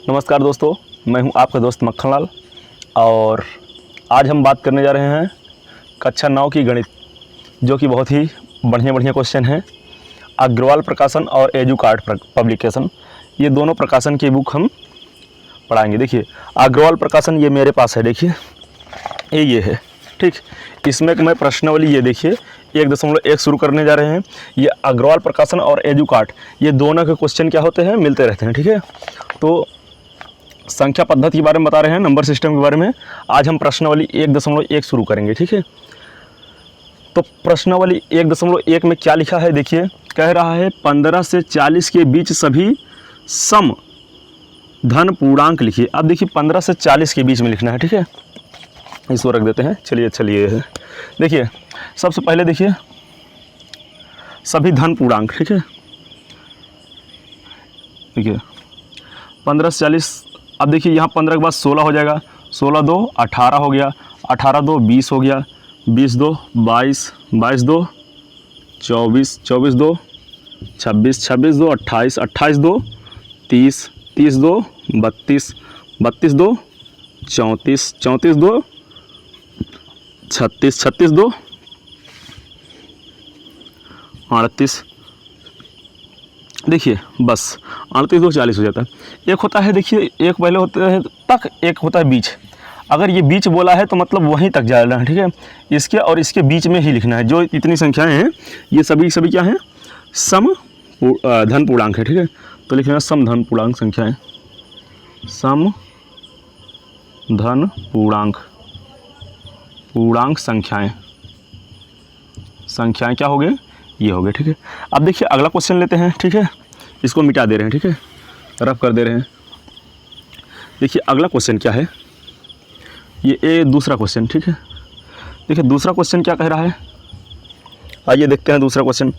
नमस्कार दोस्तों, मैं हूं आपका दोस्त मक्खनलाल और आज हम बात करने जा रहे हैं कक्षा 9 की गणित, जो कि बहुत ही बढ़िया क्वेश्चन हैं। अग्रवाल प्रकाशन और एजुकार्ट पब्लिकेशन, ये दोनों प्रकाशन की बुक हम पढ़ाएंगे। देखिए, अग्रवाल प्रकाशन ये मेरे पास है, देखिए ये है, ठीक। इसमें मैं प्रश्नावली, ये देखिए 1.1 शुरू करने जा रहे हैं। ये अग्रवाल प्रकाशन और एजुकार्ट, ये दोनों के क्वेश्चन क्या होते हैं, मिलते रहते हैं, ठीक है। तो संख्या पद्धति के बारे में बता रहे हैं, नंबर सिस्टम के बारे में। आज हम प्रश्नावली 1.1 शुरू करेंगे, ठीक है। तो प्रश्नावली 1.1 में क्या लिखा है, देखिए, कह रहा है 15 से 40 के बीच सभी सम धन पूर्णांक लिखिए। अब देखिए 15 से 40 के बीच में लिखना है, ठीक है। इसको रख देते हैं, चलिए देखिए, सबसे पहले देखिए सभी धन पूर्णांक, ठीक है। देखिए 15 से 40, अब देखिए यहाँ 15 के बाद 16 हो जाएगा, 16 2 18 हो गया, 18 2 20 हो गया, 20 2 22, 22 2 24, 24 2 26, 26 2 28, 28 2 30, 30 2 32, 32 2 34, 34 2 36, 36 2 38। देखिए बस 38 2 40 हो जाता है। एक होता है, देखिए एक पहले होता है तक, एक होता है बीच। अगर ये बीच बोला है तो मतलब वहीं तक जाना है, ठीक है। इसके और इसके बीच में ही लिखना है। जो इतनी संख्याएं हैं ये सभी क्या हैं, सम धन पूर्णांक है, ठीक है। तो लिखना है सम धन पूर्णांक संख्याएं, सम धन पूर्णांक संख्याएं क्या हो गए, ये हो गए, ठीक है। अब देखिए अगला क्वेश्चन लेते हैं, ठीक है। इसको मिटा दे रहे हैं, ठीक है, रफ कर दे रहे हैं। देखिए अगला क्वेश्चन क्या है, ये दूसरा क्वेश्चन, ठीक है। देखिए दूसरा क्वेश्चन क्या कह रहा है, आइए देखते हैं। दूसरा क्वेश्चन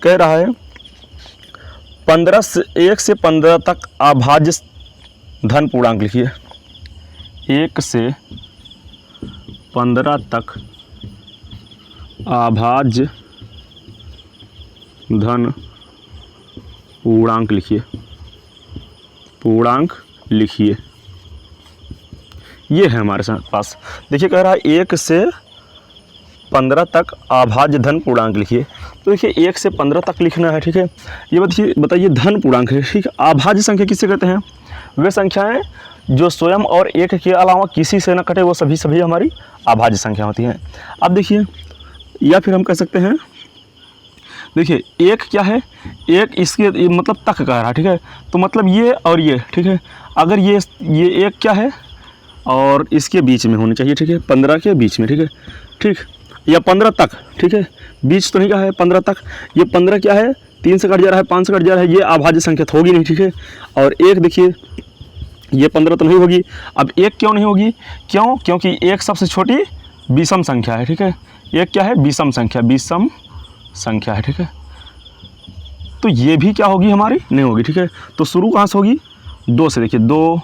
कह रहा है 1 से 15 तक अभाज्य धन पूर्णांक लिखिए। 1 से 15 तक अभाज्य धन पूर्णांक लिखिए। ये है हमारे पास। देखिए कह रहा है 1 से 15 तक अभाज्य धन पूर्णांक लिखिए। तो देखिए 1 से 15 तक लिखना है, ठीक है। ये बताइए धन पूर्णांक है, ठीक है। अभाज्य संख्या किसे कहते हैं, वे संख्याएं जो स्वयं और एक के अलावा किसी से न कटे, वो सभी हमारी अभाज्य संख्या होती हैं। अब देखिए, या फिर हम कह सकते हैं, देखिए एक क्या है, एक इसके मतलब तक कह रहा है, ठीक है। तो मतलब ये और ये, ठीक है। अगर ये एक क्या है और इसके बीच में होनी चाहिए, ठीक है, 15 के बीच में, ठीक है, ठीक, या 15 तक, ठीक है। बीच तो नहीं कहा है, 15 तक। ये 15 क्या है, 3 से कट जा रहा है, 5 से कट जा रहा है, ये अभाज्य संख्या तो होगी नहीं, ठीक है। और एक देखिए ये 15 तो नहीं होगी। अब एक क्यों नहीं होगी, क्योंकि एक सबसे छोटी विषम संख्या है, ठीक है। एक क्या है, विषम संख्या है, ठीक है। तो ये भी क्या होगी, हमारी नहीं होगी, ठीक है। तो शुरू कहाँ से होगी, 2 से। देखिए 2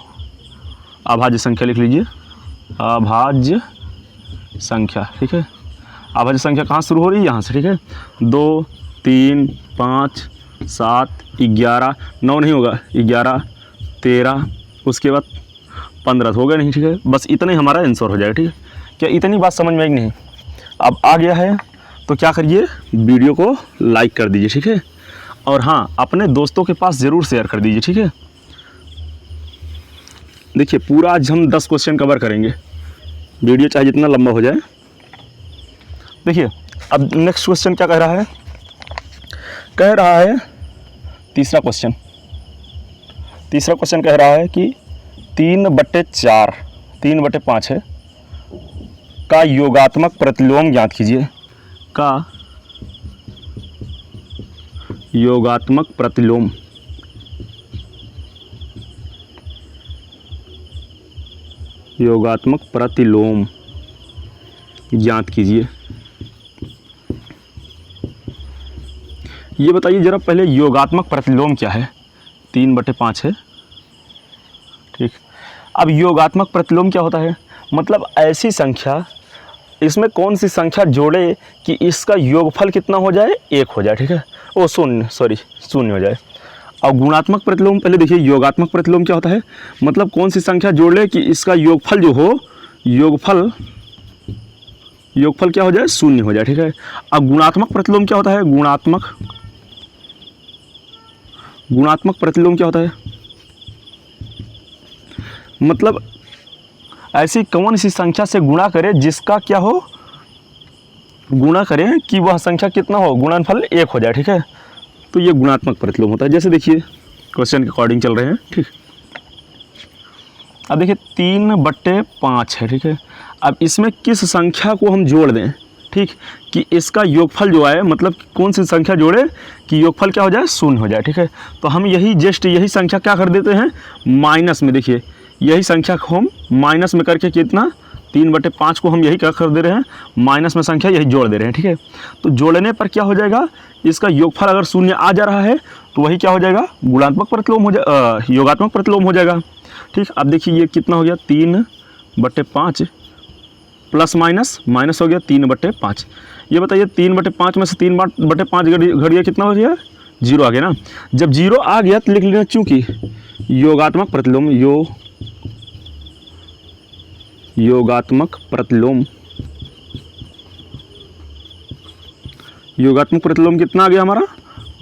अभाज्य संख्या लिख लीजिए, अभाज्य संख्या, ठीक है। अभाज्य संख्या कहाँ शुरू हो रही है, यहाँ से, ठीक है। 2 3 5 7 11, 9 नहीं होगा, 11 13, उसके बाद 15 तो होगा नहीं, ठीक है। बस इतना ही हमारा आंसर हो जाएगा, ठीक है। क्या इतनी बात समझ में आई नहीं। अब आ गया है तो क्या करिए, वीडियो को लाइक कर दीजिए, ठीक है। और हाँ, अपने दोस्तों के पास ज़रूर शेयर कर दीजिए, ठीक है। देखिए पूरा आज हम 10 क्वेश्चन कवर करेंगे, वीडियो चाहे जितना लंबा हो जाए। देखिए अब नेक्स्ट क्वेश्चन क्या कह रहा है, तीसरा क्वेश्चन कह रहा है कि 3/4, 3/5 है का योगात्मक प्रतिलोम ज्ञात कीजिए। का योगात्मक प्रतिलोम ज्ञात कीजिए। ये बताइए जरा पहले, योगात्मक प्रतिलोम क्या है, 3/5 है, ठीक। अब योगात्मक प्रतिलोम क्या होता है, मतलब ऐसी संख्या, इसमें कौन सी संख्या जोड़े कि इसका योगफल कितना हो जाए, 1 हो जाए, ठीक है। शून्य हो जाए। और गुणात्मक प्रतिलोम पहले देखिए, योगात्मक प्रतिलोम क्या होता है, मतलब कौन सी संख्या जोड़ ले कि इसका योगफल जो हो, योगफल क्या हो जाए, शून्य हो जाए, ठीक है। अब गुणात्मक प्रतिलोम क्या होता है, गुणात्मक प्रतिलोम क्या होता है, मतलब ऐसी कौन सी संख्या से गुणा करें जिसका क्या हो, गुणा करें कि वह संख्या कितना हो, गुणनफल 1 हो जाए, ठीक है। तो ये गुणात्मक प्रतिलोम होता है। जैसे देखिए क्वेश्चन के अकॉर्डिंग चल रहे हैं, ठीक। अब देखिए 3/5 है, ठीक है। अब इसमें किस संख्या को हम जोड़ दें, ठीक, कि इसका योगफल जो आए, मतलब कौन सी संख्या जोड़े कि योगफल क्या हो जाए, शून्य हो जाए, ठीक है। तो हम यही संख्या क्या कर देते हैं, माइनस में, देखिए यही संख्या को हम माइनस में करके कितना, 3/5 को हम यही क्या कर दे रहे हैं, माइनस में संख्या यही जोड़ दे रहे हैं, ठीक है। तो जोड़ने पर क्या हो जाएगा, इसका योगफल अगर शून्य आ जा रहा है तो वही क्या हो जाएगा, गुणात्मक प्रतिलोम हो जाएगा, योगात्मक प्रतिलोम हो जाएगा, ठीक। अब देखिए ये कितना हो गया, 3/5 प्लस माइनस माइनस हो गया 3/5। ये बताइए 3/5 में से 3/5 घड़िया कितना हो गया, 0 आ गया ना। जब 0 आ गया तो लिख लेना, चूंकि योगात्मक प्रतिलोम, योगात्मक प्रतिलोम कितना आ गया हमारा,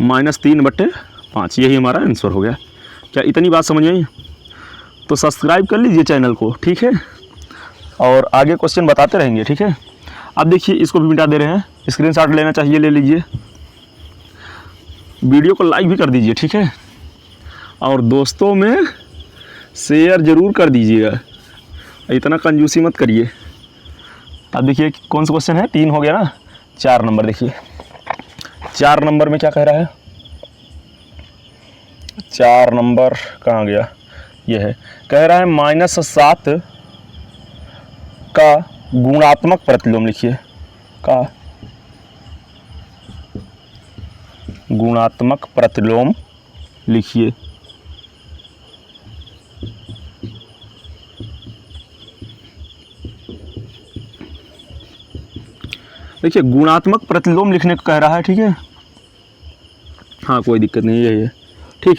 -3/5। यही हमारा आंसर हो गया। क्या इतनी बात समझ आई? तो सब्सक्राइब कर लीजिए चैनल को, ठीक है, और आगे क्वेश्चन बताते रहेंगे, ठीक है। अब देखिए इसको भी मिटा दे रहे हैं, स्क्रीनशॉट लेना चाहिए ले लीजिए, वीडियो को लाइक भी कर दीजिए, ठीक है, और दोस्तों में शेयर ज़रूर कर दीजिएगा, इतना कंजूसी मत करिए। अब देखिए कौन सा क्वेश्चन है, 3 हो गया ना, 4 नंबर देखिए, 4 नंबर में क्या कह रहा है, 4 नंबर कहाँ गया, ये है, कह रहा है -7 का गुणात्मक प्रतिलोम लिखिए, का गुणात्मक प्रतिलोम लिखिए। देखिए गुणात्मक प्रतिलोम लिखने को कह रहा है, ठीक है, हाँ कोई दिक्कत नहीं, यही है, ठीक।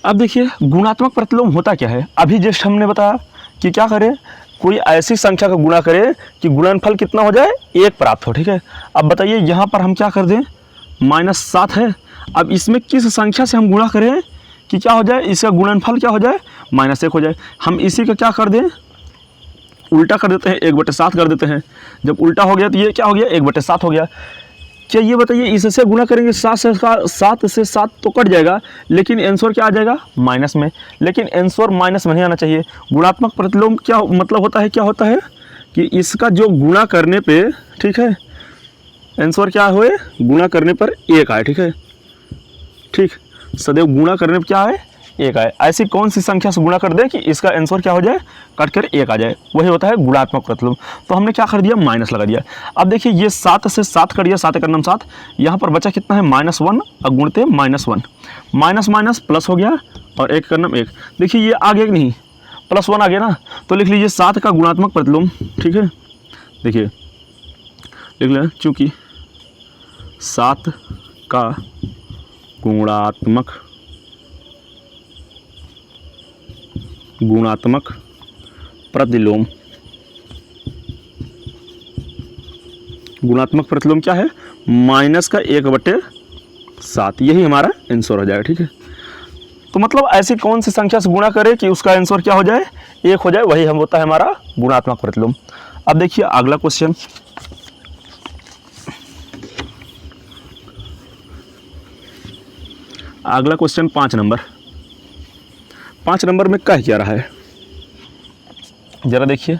अब देखिए गुणात्मक प्रतिलोम होता क्या है, अभी जस्ट हमने बताया कि क्या करें, कोई ऐसी संख्या का गुणा करें कि गुणनफल कितना हो जाए, 1 प्राप्त हो, ठीक है। अब बताइए यहाँ पर हम क्या कर दें, -7 है, अब इसमें किस संख्या से हम गुणा करें कि क्या हो जाए, इसका गुणनफल क्या हो जाए, -1 हो जाए। हम इसी का क्या कर दें, उल्टा कर देते हैं, 1/7 कर देते हैं। जब उल्टा हो गया तो ये क्या हो गया, 1/7 हो गया। क्या ये बताइए इससे गुणा करेंगे 7 से 7 तो कट जाएगा, लेकिन आंसर क्या आ जाएगा, माइनस में। लेकिन आंसर माइनस में नहीं आना चाहिए। गुणात्मक प्रतिलोम क्या मतलब होता है, क्या होता है कि इसका जो गुणा करने पे, ठीक है, आंसर क्या होए, गुणा करने पर 1 आए, ठीक है, ठीक, सदैव गुणा करने पर क्या आए, 1 आए। ऐसी कौन सी संख्या से गुणा कर दे कि इसका आंसर क्या हो जाए, कट कर 1 आ जाए, वही होता है गुणात्मक प्रतिलोम। तो हमने क्या कर दिया, माइनस लगा दिया। अब देखिए ये 7 से 7 कर दिया, 7 का नाम 7, यहाँ पर बचा कितना है, -1, और गुणते -1, माइनस माइनस प्लस हो गया, और 1 का नाम 1। देखिए ये आ गया कि नहीं, +1 आ गया ना, तो लिख लीजिए 7 का गुणात्मक प्रतिलोम, ठीक है। देखिए लिख लें, चूँकि 7 का गुणात्मक प्रतिलोम, गुणात्मक प्रतिलोम क्या है, -1/7, यही हमारा आंसर हो जाएगा, ठीक है। तो मतलब ऐसी कौन सी संख्या से गुणा करें कि उसका आंसर क्या हो जाए, 1 हो जाए, वही हम होता है हमारा गुणात्मक प्रतिलोम। अब देखिए अगला क्वेश्चन, अगला क्वेश्चन 5 नंबर। 5 नंबर में कह क्या रहा है, जरा देखिए।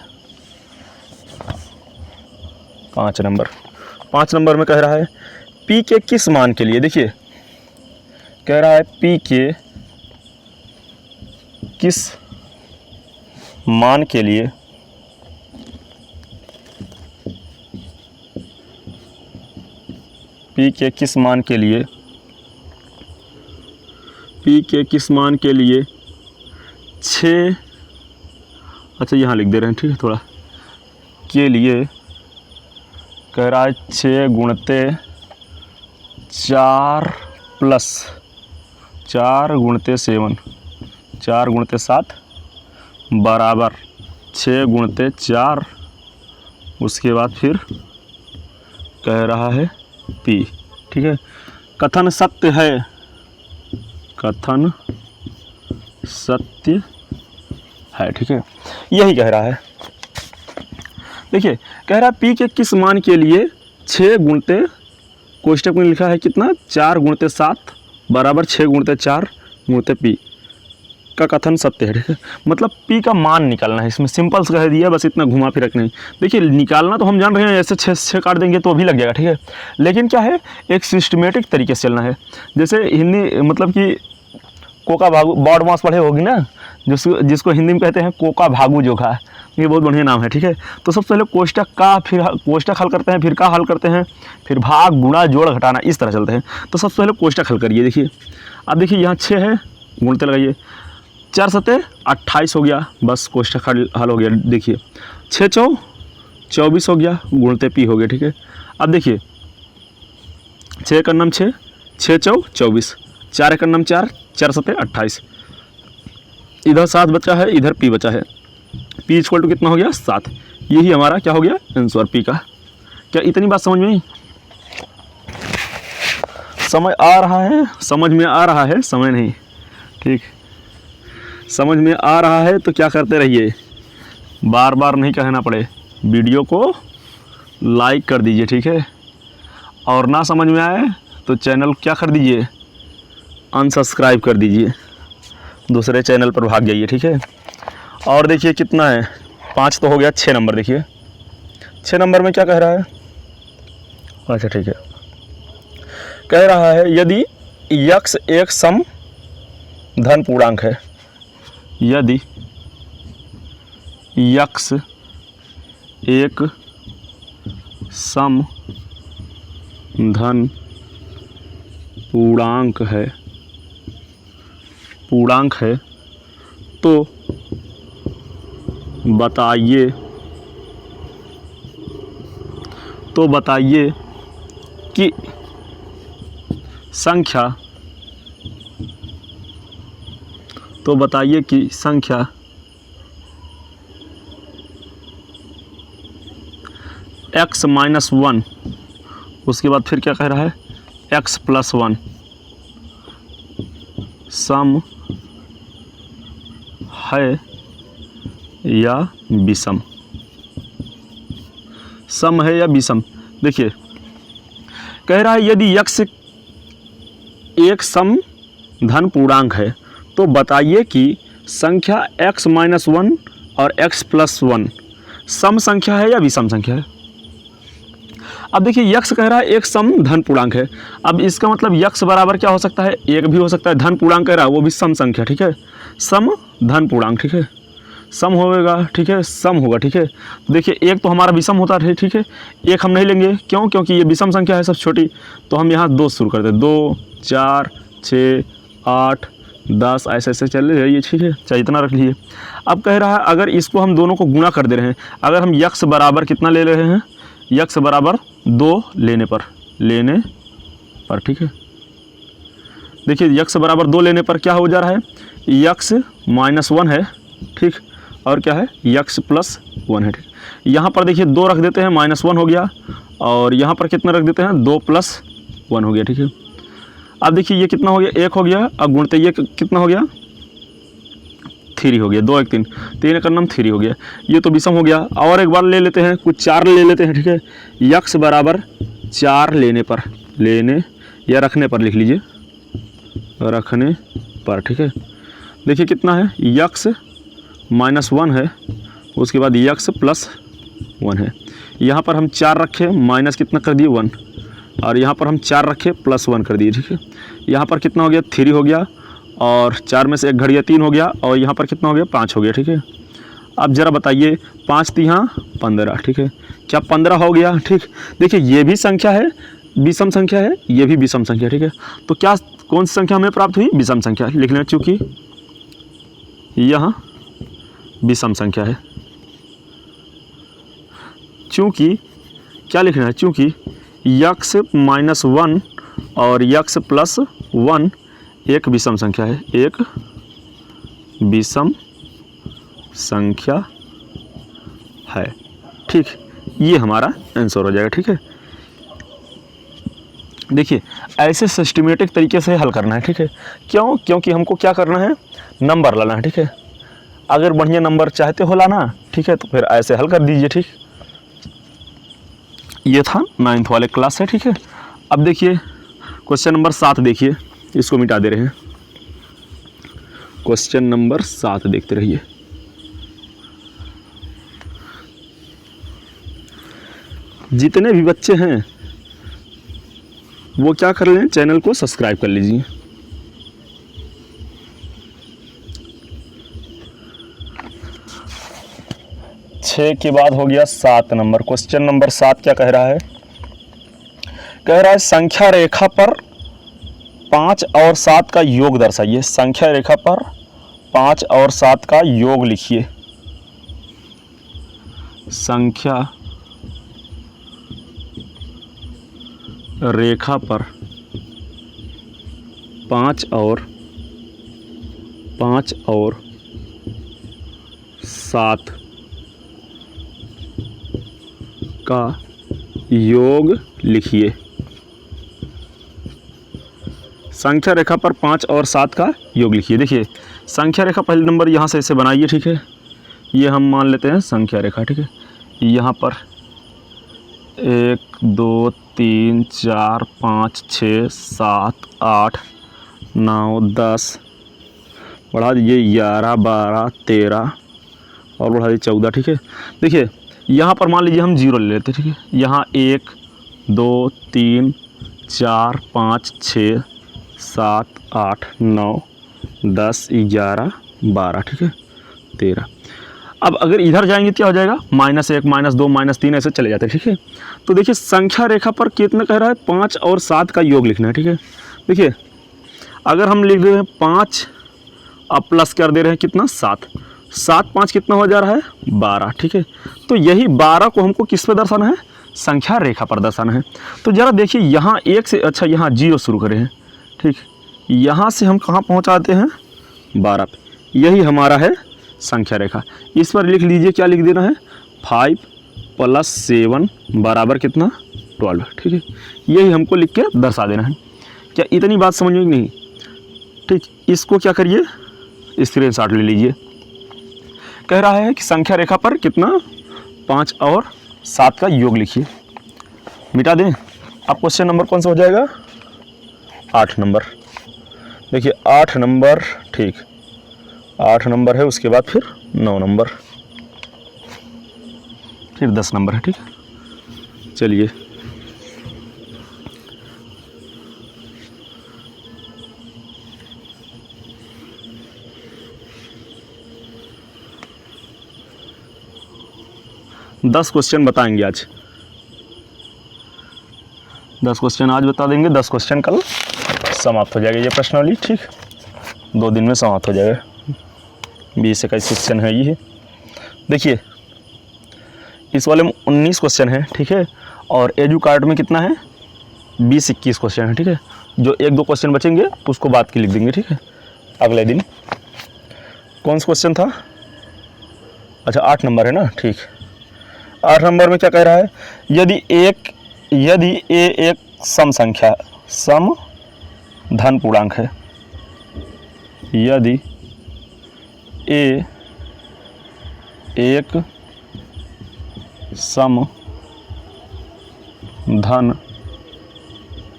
5 नंबर में कह रहा है P के किस मान के लिए, देखिए कह रहा है P के किस मान के लिए P के किस मान के लिए, P के किस मान के लिए 6, अच्छा यहाँ लिख दे रहे हैं, ठीक है, थोड़ा के लिए कह रहा है 6 × 4 + 4 गुणते 7, 4 गुणते 7 बराबर 6 गुणते 4, उसके बाद फिर कह रहा है P, ठीक है। कथन सत्य है, कथन सत्य है, ठीक है, यही कह रहा है। देखिए कह रहा है P के किस मान के लिए 6 गुणते, कोष्टक में लिखा है कितना, 4 गुणते 7 बराबर 6 गुणते 4 गुणते P का कथन सत्य है, ठीक है। मतलब P का मान निकालना है, इसमें सिंपल से कह दिया, बस इतना घुमा फिर नहीं। देखिए निकालना तो हम जान रहे हैं, ऐसे 6 काट देंगे तो भी लग जाएगा, ठीक है। लेकिन क्या है, एक सिस्टमेटिक तरीके से चलना है। जैसे हिंदी मतलब कि कोका भागू, बॉड मास पढ़े होगी ना, जिसको हिंदी में कहते हैं कोका भागू जोखा, ये बहुत बढ़िया नाम है, ठीक है। तो सबसे पहले कोष्टक का, फिर कोष्टक हल करते हैं, फिर का हल करते हैं, फिर भाग गुणा जोड़ घटाना, इस तरह चलते हैं। तो सबसे पहले कोष्टक हल करिए। देखिए अब देखिए यहाँ 6 है, गुणते लगाइए, 4 सते 28 हो गया, बस कोष्टक हल हो गया। देखिए 6 चौ 24 हो गया, गुणते P हो गया, ठीक है। अब देखिए 6 का नाम 6, 6 चौ 24, 4 का नाम 4, 4 सते 28, इधर 7 बचा है, इधर P बचा है। P इक्वल टू कितना हो गया, 7। यही हमारा क्या हो गया, आंसर P का। क्या इतनी बात समझ में आई? समझ आ रहा है, समझ में आ रहा है, समय नहीं, ठीक। समझ में आ रहा है तो क्या करते रहिए, बार बार नहीं कहना पड़े, वीडियो को लाइक कर दीजिए, ठीक है। और ना समझ में आए तो चैनल क्या कर दीजिए, अनसब्सक्राइब कर दीजिए, दूसरे चैनल पर भाग जाइए, ठीक है। और देखिए कितना है, 5 तो हो गया, 6 नंबर देखिए, 6 नंबर में क्या कह रहा है, अच्छा ठीक है, कह रहा है यदि x एक सम धन पूर्णांक है, यदि x एक सम धन पूर्णांक है तो बताइए कि संख्या x माइनस 1, उसके बाद फिर क्या कह रहा है, x प्लस 1 सम है या विषम, सम है या विषम। देखिए कह रहा है यदि x एक सम धन पूर्णांक है तो बताइए कि संख्या x माइनस 1 और x प्लस 1 सम संख्या है या विषम संख्या है। अब देखिए x कह रहा है एक सम धन पूर्णांक है, अब इसका मतलब x बराबर क्या हो सकता है, एक भी हो सकता है, धन पूर्णांक कह रहा है वो भी सम संख्या, ठीक है, सम धन पूर्णांक, ठीक है, सम होगा, ठीक है, सम होगा, ठीक है। देखिए एक तो हमारा विषम होता है, ठीक है, एक हम नहीं लेंगे, क्यों, क्योंकि ये विषम संख्या है सब छोटी, तो हम यहाँ 2 शुरू करते हैं, 2 4 6 8 10 ऐसे ऐसे चल रही है, ठीक है, चाहे इतना रख लीजिए। अब कह रहा है अगर इसको हम दोनों को गुणा कर दे रहे हैं, अगर हम x बराबर कितना ले रहे हैं, x बराबर 2 लेने पर, ठीक है। देखिए x बराबर 2 लेने पर क्या हो जा रहा है, x माइनस 1 है, ठीक, और क्या है, x प्लस 1 है, ठीक। यहाँ पर देखिए 2 रख देते हैं, माइनस 1 हो गया, और यहाँ पर कितना रख देते हैं, 2 प्लस 1 हो गया, ठीक है। अब देखिए ये कितना हो गया, 1 हो गया, अब गुणते ये कितना हो गया, 3 हो गया, 2 1 3, 3 का नाम 3 हो गया, ये तो विषम हो गया। और एक बार ले लेते हैं, कुछ 4 ले लेते हैं, ठीक है, x बराबर 4 लेने या रखने पर लिख लीजिए, रखने पर, ठीक है। देखिए कितना है, x माइनस 1 है, उसके बाद x प्लस 1 है, यहाँ पर हम 4 रखे, माइनस कितना कर दिए 1, और यहाँ पर हम 4 रखे प्लस 1 कर दिए, ठीक है। यहाँ पर कितना हो गया, 3 हो गया, और 4 में से 1 घट गया, 3 हो गया, और यहाँ पर कितना हो गया, 5 हो गया, ठीक है। अब ज़रा बताइए, 5 3 15, ठीक है, क्या 15 हो गया, ठीक। देखिए ये भी संख्या है, विषम संख्या है, ये भी विषम संख्या, ठीक है। तो क्या कौन सी संख्या हमें प्राप्त हुई, विषम संख्या लिख लें, चूँकि यहाँ विषम संख्या है, चूँकि क्या लिखना है, चूँकि x माइनस 1 और x प्लस 1 एक विषम संख्या है, एक विषम संख्या है। ठीक, ये हमारा आंसर हो जाएगा। ठीक है, देखिए ऐसे सिस्टमेटिक तरीके से हल करना है। ठीक है, क्यों? क्योंकि हमको क्या करना है, नंबर लाना है। ठीक है, अगर बढ़िया नंबर चाहते हो लाना, ठीक है, तो फिर ऐसे हल कर दीजिए। ठीक, ये था 9th वाले क्लास से। ठीक है, अब देखिए क्वेश्चन नंबर 7 देखिए, इसको मिटा दे रहे हैं। क्वेश्चन नंबर 7 देखते रहिए। जितने भी बच्चे हैं वो क्या कर लें, चैनल को सब्सक्राइब कर लीजिए। छः के बाद हो गया 7 नंबर। क्वेश्चन नंबर 7 क्या कह रहा है? कह रहा है संख्या रेखा पर 5 और 7 का योग दर्शाइए। संख्या रेखा पर 5 और 7 का योग लिखिए। संख्या रेखा पर 5 और 7 का योग लिखिए। संख्या रेखा पर 5 और 7 का योग लिखिए। देखिए संख्या रेखा पहले नंबर यहाँ से ऐसे बनाइए। ठीक है, ये हम मान लेते हैं संख्या रेखा। ठीक है, यहाँ पर 1 2 3 4 5 6 7 8 9 10 बढ़ा दीजिए 11 12 13 और बढ़ा दीजिए 14। ठीक है, देखिए यहाँ पर मान लीजिए हम 0 ले लेते हैं। ठीक है, यहाँ 1 2 3 4 5 6 7 8 9 10 11 12। ठीक है, 13। अब अगर इधर जाएंगे क्या हो जाएगा, -1 -2 -3 ऐसे चले जाते हैं। ठीक है, तो देखिए संख्या रेखा पर कितना कह रहा है, 5 और 7 का योग लिखना है। ठीक है, देखिए अगर हम लिख रहे हैं 5 अब प्लस कर दे रहे हैं कितना, 7 7 5 कितना हो जा रहा है, 12। ठीक है, तो यही 12 को हमको किस पे दर्शाना है, संख्या रेखा पर दर्शाना है। तो ज़रा देखिए यहाँ 1 से, अच्छा यहाँ 0 शुरू करें हैं। ठीक, यहाँ से हम कहाँ पहुँचाते हैं, 12 पे। यही हमारा है संख्या रेखा। इस पर लिख लीजिए, क्या लिख देना है, 5 + 7 बराबर कितना, 12। ठीक है, यही हमको लिख के दर्शा देना है। क्या इतनी बात समझ में नहीं? ठीक, इसको क्या करिए, स्क्रीनशॉट ले लीजिए। कह रहा है कि संख्या रेखा पर कितना, 5 और 7 का योग लिखिए। मिटा दें। अब क्वेश्चन नंबर कौन सा हो जाएगा, 8 नंबर। देखिए 8 नंबर, ठीक 8 नंबर है, उसके बाद फिर 9 नंबर, फिर 10 नंबर है। ठीक है, चलिए दस क्वेश्चन बताएंगे आज। 10 क्वेश्चन आज बता देंगे, 10 क्वेश्चन कल समाप्त हो जाएगा ये प्रश्नावली। ठीक, 2 दिन में समाप्त हो जाएगा। 20-21 क्वेश्चन है ये। देखिए इस वाले में 19 क्वेश्चन है। ठीक है, और एजू कार्ड में कितना है, 20-21 क्वेश्चन है। ठीक है, जो 1-2 क्वेश्चन बचेंगे उसको बाद की लिख देंगे। ठीक है, अगले दिन। कौन सा क्वेश्चन था, अच्छा 8 नंबर है ना। ठीक, 8 नंबर में क्या कह रहा है, यदि ए एक सम संख्या, सम धन पूर्णांक है, यदि ए एक सम धन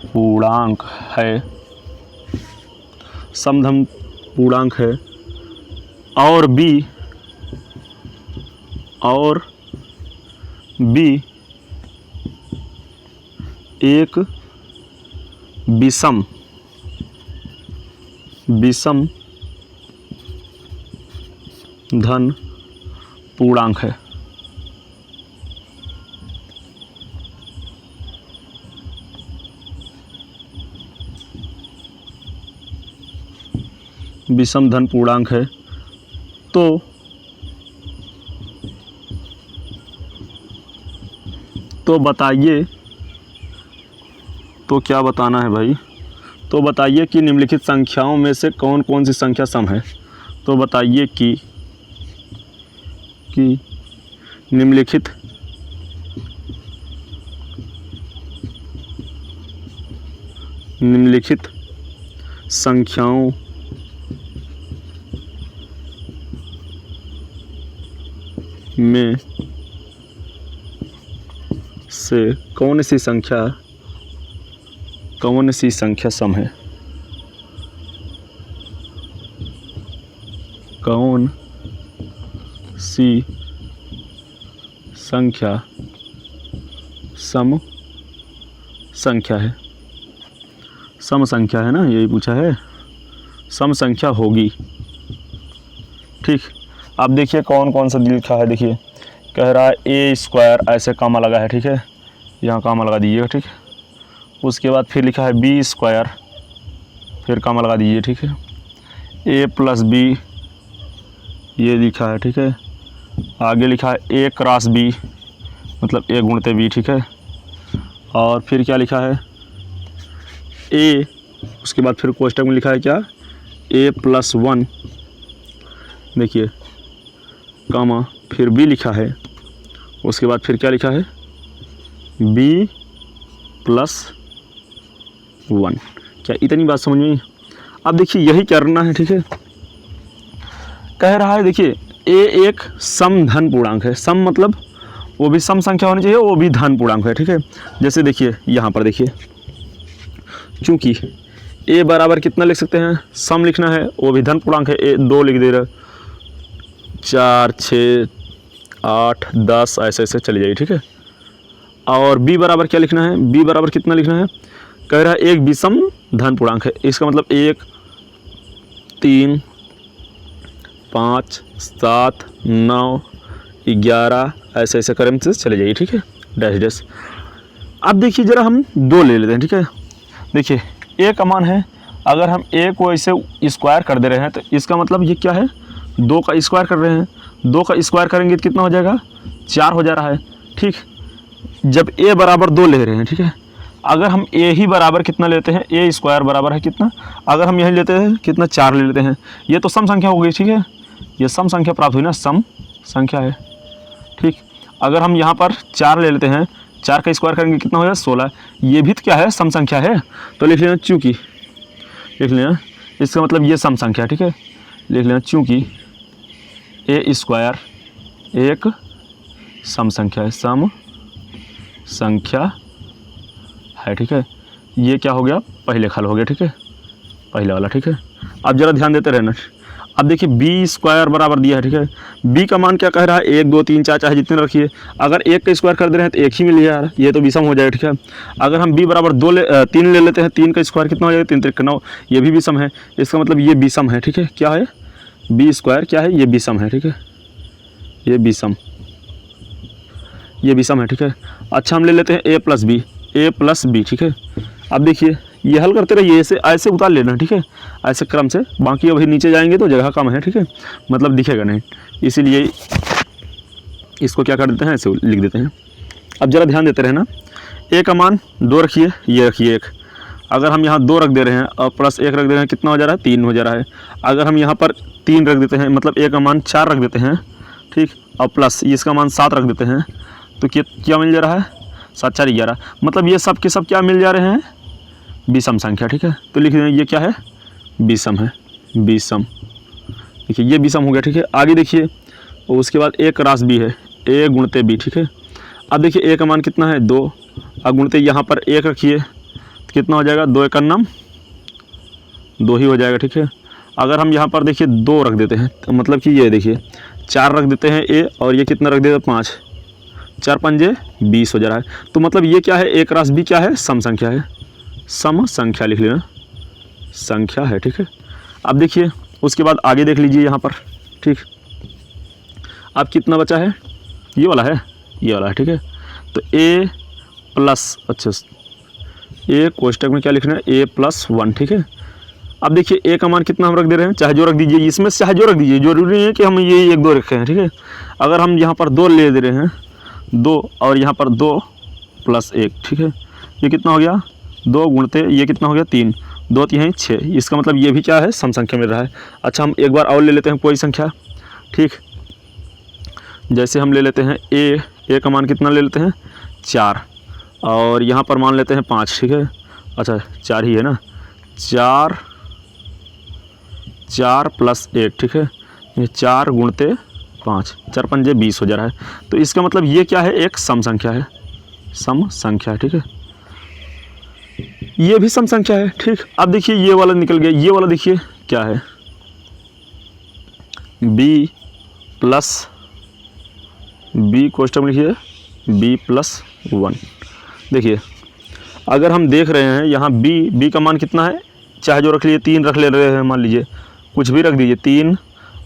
पूर्णांक है, समधन पूर्णांक है, और बी एक विषम धन पूर्णांक है, विषम धन पूर्णांक है, तो बताइए, तो क्या बताना है भाई, तो बताइए कि निम्नलिखित संख्याओं में से कौन कौन सी संख्या सम है। तो बताइए कि निम्नलिखित संख्याओं में से कौन सी संख्या सम है। कौन सी संख्या सम संख्या है। सम संख्या है ना, यही पूछा है, सम संख्या होगी। ठीक, अब देखिए कौन कौन सा लिखा है। देखिए कह रहा है ए स्क्वायर, ऐसे कामा लगा है, ठीक है, यहाँ कामा लगा दीजिएगा, ठीक है। उसके बाद फिर लिखा है बी स्क्वायर, फिर कामा लगा दीजिए, ठीक है। ए प्लस बी, ये लिखा है, ठीक है। आगे लिखा है ए क्रॉस बी, मतलब ए गुणते बी, ठीक है। और फिर क्या लिखा है ए, उसके बाद फिर कोष्टक में लिखा है क्या, ए प्लस 1, देखिए कामा, फिर बी लिखा है। उसके बाद फिर क्या लिखा है, बी प्लस 1। क्या इतनी बात समझ में आई? अब देखिए यही करना है, ठीक है। कह रहा है देखिए ए एक सम धन पूर्णांक है। सम मतलब वो भी सम संख्या होनी चाहिए, वो भी धन पूर्णांक है, ठीक है। जैसे देखिए यहाँ पर देखिए, चूंकि ए बराबर कितना लिख सकते हैं, सम लिखना है, वो भी धन पूर्णांक है, ए 2 लिख दे रहा, 4 6 8 10 ऐसे ऐसे चली जाइए, ठीक है। और बी बराबर क्या लिखना है, बी बराबर कितना लिखना है, कह रहा है एक विषम धन पूर्णांक है। इसका मतलब 1 3 5 7 9 11 ऐसे ऐसे क्रम से चले जाइए, ठीक है, डैश डैश। अब देखिए ज़रा हम 2 ले लेते हैं, ठीक है। देखिए ए का मान है, अगर हम ए को ऐसे स्क्वायर कर दे रहे हैं तो इसका मतलब ये क्या है, 2 का स्क्वायर कर रहे हैं। 2 का स्क्वायर करेंगे तो कितना हो जाएगा, 4 हो जा रहा है, ठीक। जब ए बराबर 2 ले रहे हैं, ठीक है। अगर हम ए ही बराबर कितना लेते हैं, ए स्क्वायर बराबर है कितना, अगर हम यही लेते हैं कितना, 4 ले लेते हैं, ये तो सम संख्या हो गई, ठीक है। ये सम संख्या प्राप्त हुई ना, सम संख्या है, ठीक। अगर हम यहाँ पर 4 ले लेते हैं, 4 का स्क्वायर करेंगे कितना हो जाएगा, 16। ये भी तो क्या है, सम संख्या है। तो लिख लेना चूँकि, लिख लेना इसका मतलब ये सम संख्या, ठीक है। लिख लेना चूँकि ए स्क्वायर एक सम संख्या है, सम संख्या है, ठीक है। ये क्या हो गया, पहले खल हो गया, ठीक है, पहले वाला, ठीक है। अब जरा ध्यान देते रहना। अब देखिए बी स्क्वायर बराबर दिया है, ठीक है। बी का मान क्या कह रहा है, 1 2 3 4 चाहे जितने रखिए। अगर 1 का स्क्वायर कर दे रहे हैं तो 1 ही मिल जाएगा, ये तो विषम हो जाएगा, ठीक है। अगर हम बी बराबर 3 ले लेते हैं, 3 का स्क्वायर कितना हो जाएगा, 3 3 9, ये भी विषम है। इसका मतलब ये विषम है, ठीक है। क्या है, बी स्क्वायर क्या है, ये विषम है, ठीक है, ये विषम है, ठीक है। अच्छा हम ले लेते हैं ए प्लस बी, ठीक है। अब देखिए ये हल करते रहिए, ऐसे उतार लेना, ठीक है, ऐसे क्रम से। बाकी अभी नीचे जाएंगे तो जगह कम है, ठीक है, मतलब दिखेगा नहीं, इसीलिए इसको क्या कर देते हैं, ऐसे लिख देते हैं। अब ज़रा ध्यान देते रहना, ए का मान 2 रखिए, ये रखिए 1। अगर हम यहाँ 2 रख दे रहे हैं और प्लस 1 रख दे रहे हैं, कितना हो जा रहा है, 3 हो जा रहा है। अगर हम यहाँ पर 3 रख देते हैं, मतलब ए का मान 4 रख देते हैं, ठीक, और प्लस इसका मान 7 रख देते हैं, तो क्या मिल जा रहा है, 7 4 11, मतलब ये सब के सब क्या मिल जा रहे हैं, विषम संख्या, ठीक है। तो लिख दें ये क्या है, विषम है, विषम, देखिए ये विषम हो गया, ठीक है। आगे देखिए, उसके बाद ए क्रॉस बी है, ए गुणते बी, ठीक है। अब देखिए ए का मान कितना है, 2, अब गुणते यहाँ पर 1 रखिए तो कितना हो जाएगा, 2 1 9, 2 ही हो जाएगा, ठीक है। अगर हम यहाँ पर देखिए 2 रख देते हैं तो मतलब कि ये देखिए 4 रख देते हैं ए, और ये कितना रख देते हैं, 5, 4 5 20 हो जा रहा है। तो मतलब ये क्या है, ए क्रॉस बी क्या है, सम संख्या है, सम संख्या लिख लेना, संख्या है, ठीक है। अब देखिए उसके बाद आगे देख लीजिए यहाँ पर, ठीक। अब कितना बचा है, ये वाला है, ये वाला है, ठीक है। तो ए प्लस, अच्छा ए कोष्टक में क्या लिखना है, ए प्लस 1, ठीक है। अब देखिए ए का मान कितना हम रख दे रहे हैं, चाहे जो रख दीजिए, इसमें से चाहे जो rख दीजिए, जरूरी नहीं है कि हम ये 1 2 रखे हैं, ठीक है। अगर हम यहाँ पर 2 ले दे रहे हैं, 2 और यहाँ पर 2 प्लस 1, ठीक है, ये कितना हो गया, 2 गुणते ये कितना हो गया, 3, 2 3 6, इसका मतलब ये भी क्या है, सम संख्या मिल रहा है। अच्छा हम एक बार और ले लेते हैं कोई संख्या, ठीक। जैसे हम ले लेते हैं ए का मान कितना ले लेते हैं 4, और यहाँ पर मान लेते हैं 5, ठीक है। अच्छा 4 ही है ना, 4 + 1, ठीक है। ये 4 × 5, 4 पंजे 20 हो जा रहा है। तो इसका मतलब ये क्या है, एक सम संख्या है, सम संख्या, ठीक है। ये भी सम संख्या है, ठीक। अब देखिए ये वाला निकल गया, ये वाला देखिए क्या है, b कोष्टक में लिखिए b+1। देखिए अगर हम देख रहे हैं यहाँ b का मान कितना है, चाहे जो रख लीजिए, 3 रख ले रहे हैं, मान लीजिए कुछ भी रख दीजिए 3,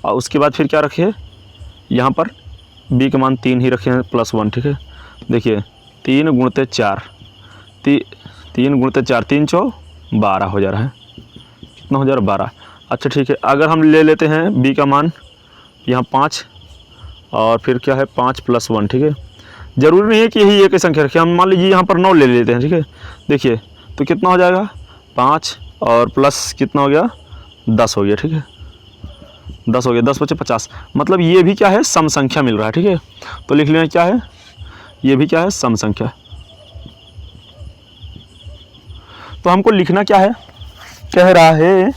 और उसके बाद फिर क्या रखिए, यहाँ पर b का मान 3 ही रखे हैं +1, ठीक है। देखिए 3 × 4, 3 × 4, 3 × 12 हो जा रहा है, कितना हो जा रहा है 12। अच्छा ठीक है, अगर हम ले लेते हैं b का मान यहाँ 5, और फिर क्या है 5 + 1, ठीक है। ज़रूरी नहीं है कि यही एक ही संख्या रखें, हम मान लीजिए यहाँ पर 9 ले लेते हैं, ठीक है। देखिए तो कितना हो जाएगा 5 और प्लस कितना हो गया 10 हो गया, ठीक है। 10 हो गया, 10 × 5 = 50, मतलब ये भी क्या है, सम संख्या मिल रहा है, ठीक है। तो लिख लें क्या है, ये भी क्या है, सम संख्या। तो हमको लिखना क्या है, कह रहा है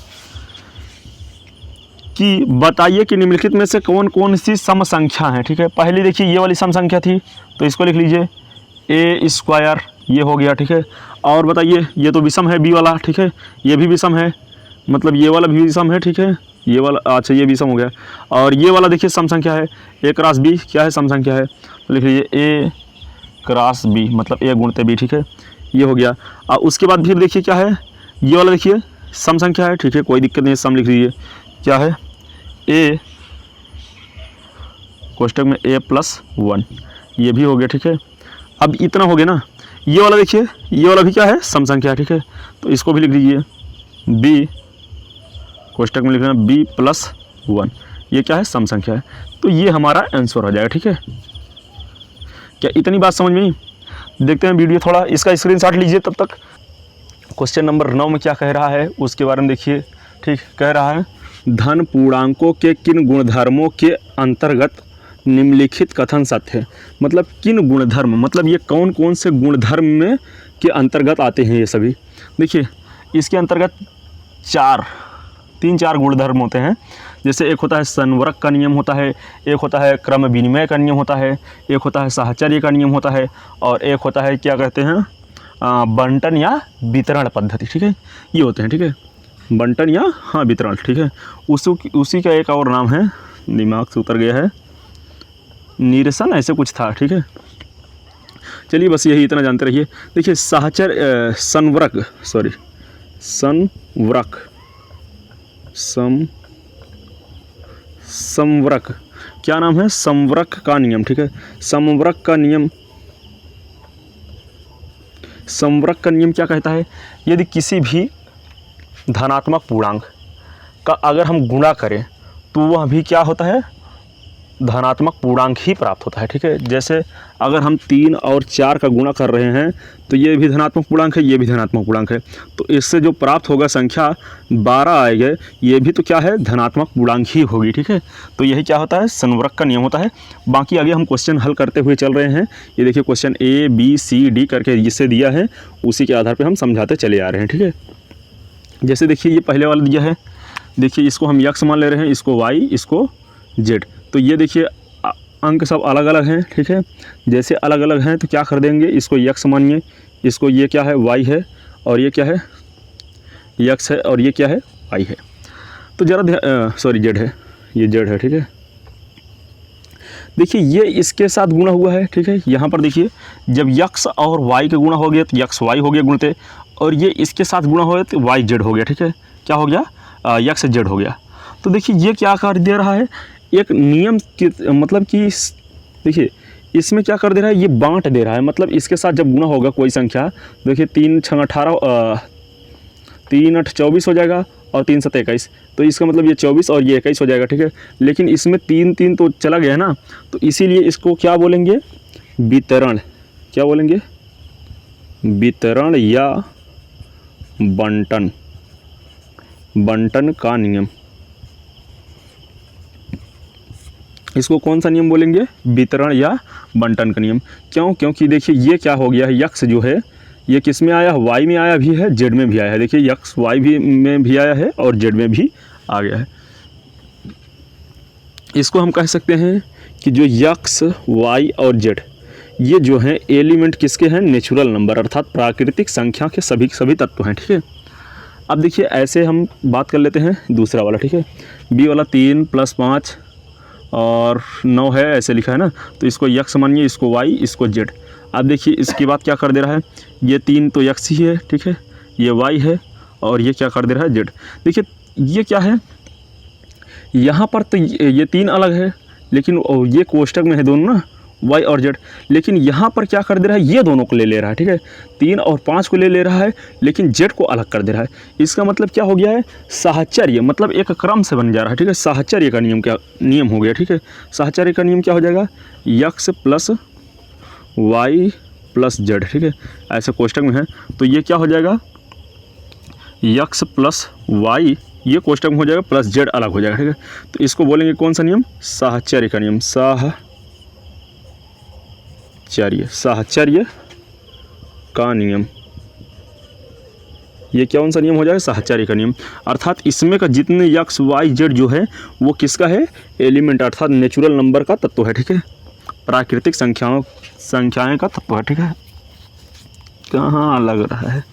कि बताइए कि निम्नलिखित में से कौन कौन सी सम संख्या है, ठीक है। पहली देखिए ये वाली सम संख्या थी, तो इसको लिख लीजिए a², ये हो गया, ठीक है। और बताइए ये तो विषम है b वाला, ठीक है, ये भी विषम है, मतलब ये वाला भी विषम है, ठीक है। ये वाला, अच्छा ये विषम हो गया। और ये वाला देखिए सम संख्या है, a × b क्या है, सम संख्या है, तो लिख लीजिए a × b, मतलब a × b, ठीक है, ये हो गया। और उसके बाद फिर देखिए क्या है, ये वाला देखिए सम संख्या है, ठीक है, कोई दिक्कत नहीं, सम लिख लीजिए, क्या है a कोष्टक में a+1, ये भी हो गया, ठीक है। अब इतना हो गया ना, ये वाला देखिए, ये वाला भी क्या है, सम संख्या है, ठीक है। तो इसको भी लिख लीजिए b कोष्टक में लिखना b+1, ये क्या है, सम संख्या है। तो ये हमारा आंसर हो जाएगा, ठीक है। क्या इतनी बात समझ में आई? देखते हैं वीडियो, थोड़ा इसका स्क्रीनशॉट लीजिए तब तक। क्वेश्चन नंबर 9 में क्या कह रहा है उसके बारे में देखिए, ठीक। कह रहा है धन पूर्णांकों के किन गुणधर्मों के अंतर्गत निम्नलिखित कथन सत्य है। मतलब किन गुणधर्म, मतलब ये कौन कौन से गुणधर्म में के अंतर्गत आते हैं ये सभी। देखिए इसके अंतर्गत 3-4 गुणधर्म होते हैं। जैसे एक होता है संवरक का नियम होता है, एक होता है क्रम विनिमय का नियम होता है, एक होता है साहचर्य का नियम होता है, और एक होता है क्या कहते हैं बंटन या वितरण पद्धति, ठीक है। ये होते हैं, ठीक है, बंटन या वितरण, ठीक है। उसी का एक और नाम है, दिमाग से उतर गया है, निरसन ऐसे कुछ था, ठीक है। चलिए बस यही इतना जानते रहिए। देखिए संवरक क्या नाम है, संवरक का नियम, ठीक है। संवरक का नियम क्या कहता है, यदि किसी भी धनात्मक पूर्णांक का अगर हम गुणा करें तो वह भी क्या होता है, धनात्मक पूर्णांक ही प्राप्त होता है, ठीक है। जैसे अगर हम 3 और 4 का गुणा कर रहे हैं तो ये भी धनात्मक पूर्णांक है, ये भी धनात्मक पूर्णांक है, तो इससे जो प्राप्त होगा संख्या 12 आएगा, ये भी तो क्या है, धनात्मक पूर्णांक ही होगी, ठीक है। तो यही क्या होता है, संवरक का नियम होता है। बाकी आगे हम क्वेश्चन हल करते हुए चल रहे हैं। ये देखिए question A B C D करके जिससे दिया है उसी के आधार पर हम समझाते चले आ रहे हैं, ठीक है। जैसे देखिए ये पहले वाला दिया है, देखिए इसको हम x मान ले रहे हैं, इसको y, इसको z। तो ये देखिए अंक सब अलग अलग हैं, ठीक है। जैसे अलग अलग हैं तो क्या कर देंगे, इसको x मानिए, इसको ये क्या है y है, और ये क्या है x है, और ये क्या है y है। तो ज़रा z है, ये z है, ठीक है। देखिए ये इसके साथ गुणा हुआ है, ठीक है। यहाँ पर देखिए जब x और y का गुणा हो गया तो x y हो गया गुणते, और ये इसके साथ गुणा हो गया तो y z हो गया, ठीक है। क्या हो गया, x z हो गया। तो देखिए ये क्या कर दे रहा है, एक नियम की, मतलब कि देखिए इसमें क्या कर दे रहा है, ये बांट दे रहा है। मतलब इसके साथ जब गुणा होगा कोई संख्या, देखिए 3 × 18 3 × 8 24 हो जाएगा, और 3 × 7 21, तो इसका मतलब ये 24 और ये 21 हो जाएगा, ठीक है। लेकिन इसमें 3 तो चला गया है ना, तो इसीलिए इसको क्या बोलेंगे, वितरण। क्या बोलेंगे, वितरण या बंटन, बंटन का नियम। इसको कौन सा नियम बोलेंगे? वितरण या बंटन का नियम। क्यों? क्योंकि देखिए ये क्या हो गया है, यक्स जो है ये किस में आया है? वाई में आया भी है, जेड में भी आया है। देखिए यक्स वाई भी में भी आया है और जेड में भी आ गया है। इसको हम कह सकते हैं कि जो यक्स वाई और जेड ये जो हैं एलिमेंट किसके हैं? नेचुरल नंबर अर्थात प्राकृतिक संख्या के सभी सभी तत्व हैं। ठीक है, अब देखिए ऐसे हम बात कर लेते हैं दूसरा वाला। ठीक है, बी वाला 3 + 5 और 9 है, ऐसे लिखा है ना, तो इसको यक्स मानिए, इसको वाई, इसको जेड। अब देखिए इसके बाद क्या कर दे रहा है, ये 3 तो यक्स ही है, ठीक है, ये वाई है और ये क्या कर दे रहा है? जेड। देखिए ये क्या है, यहाँ पर तो ये 3 अलग है, लेकिन ये कोष्टक में है दोनों ना, वाई और जेड, लेकिन यहाँ पर क्या कर दे रहा है? ये दोनों को ले रहा है। ठीक है, 3 और 5 को ले रहा है, लेकिन जेड को अलग कर दे रहा है। इसका मतलब क्या हो गया है? साहचर्य, मतलब एक क्रम से बन जा रहा है। ठीक है, साहचर्य का नियम क्या नियम हो गया? ठीक है, साहचर्य का नियम क्या हो जाएगा? X plus y plus z. ठीक है, ऐसे कोष्टक में है तो ये क्या हो जाएगा? यक्स प्लस वाई, ये कोष्टक में हो जाएगा, प्लस जेड अलग हो जाएगा। ठीक है, तो इसको बोलेंगे कौन सा नियम? साहचर्य का नियम। साहचर्य का नियम, ये कौन सा नियम हो जाएगा? साहचर्य का नियम। अर्थात इसमें का जितने यक्स वाई जेड जो है वो किसका है? एलिमेंट अर्थात नेचुरल नंबर का तत्व है। ठीक है, प्राकृतिक संख्याएं का तत्व है। ठीक है, कहाँ लग रहा है?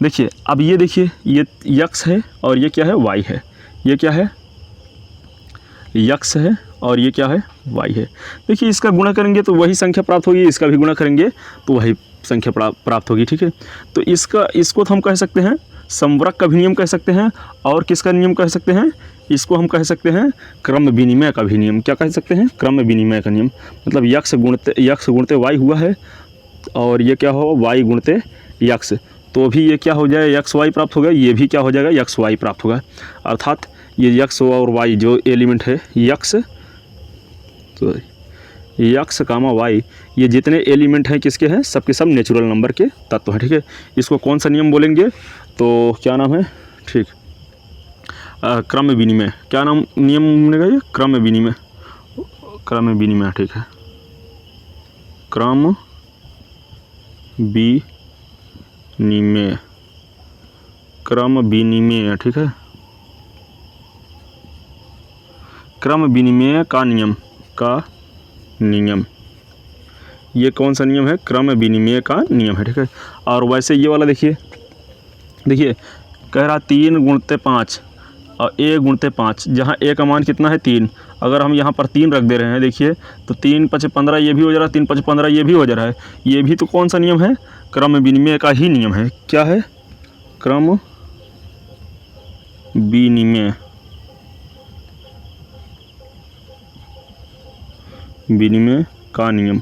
देखिए अब ये देखिए, ये यक्स है और ये क्या है? वाई है। ये क्या है? यक्स है और ये क्या है? वाई है। देखिए इसका गुणा करेंगे तो वही संख्या प्राप्त होगी, इसका भी गुणा करेंगे तो वही संख्या प्राप्त होगी। ठीक है, तो इसको तो हम कह सकते हैं संवरक का भी नियम कह सकते हैं, और किसका नियम कह सकते हैं? इसको हम कह सकते हैं क्रम विनिमय का भी नियम। क्या कह सकते हैं? क्रम विनिमय का नियम। मतलब यक्स गुणते वाई हुआ है और ये क्या हो? वाई गुणते यक्स, तो भी ये क्या हो जाए? यक्स वाई प्राप्त होगा। ये भी क्या हो जाएगा? यक्स वाई प्राप्त होगा। अर्थात ये यक्स और वाई जो एलिमेंट है यक्स, तो यक्स कामा वाई, ये जितने एलिमेंट हैं किसके हैं? सबके सब नेचुरल नंबर के तत्व हैं। ठीक है, इसको कौन सा नियम बोलेंगे? तो क्या नाम है? ठीक, क्रम विनिमय। क्या नाम नियम बनेगा? ये क्रम विनिमय। ठीक है, क्रम विनिमय। ठीक है, क्रम विनिमय का नियम, ये कौन सा नियम है? क्रम विनिमय का नियम है। ठीक है, और वैसे ये वाला देखिए कह रहा 3 × 5 और a × 5, जहाँ a का मान कितना है? 3। अगर हम यहाँ पर 3 रख दे रहे हैं, देखिए तो 3 × 5 = 15 ये भी हो जा रहा है, 3 × 5 = 15 ये भी हो जा रहा है। ये भी तो कौन सा नियम है? क्रम विनिमय का ही नियम है। क्या है? क्रम विनिमय का नियम।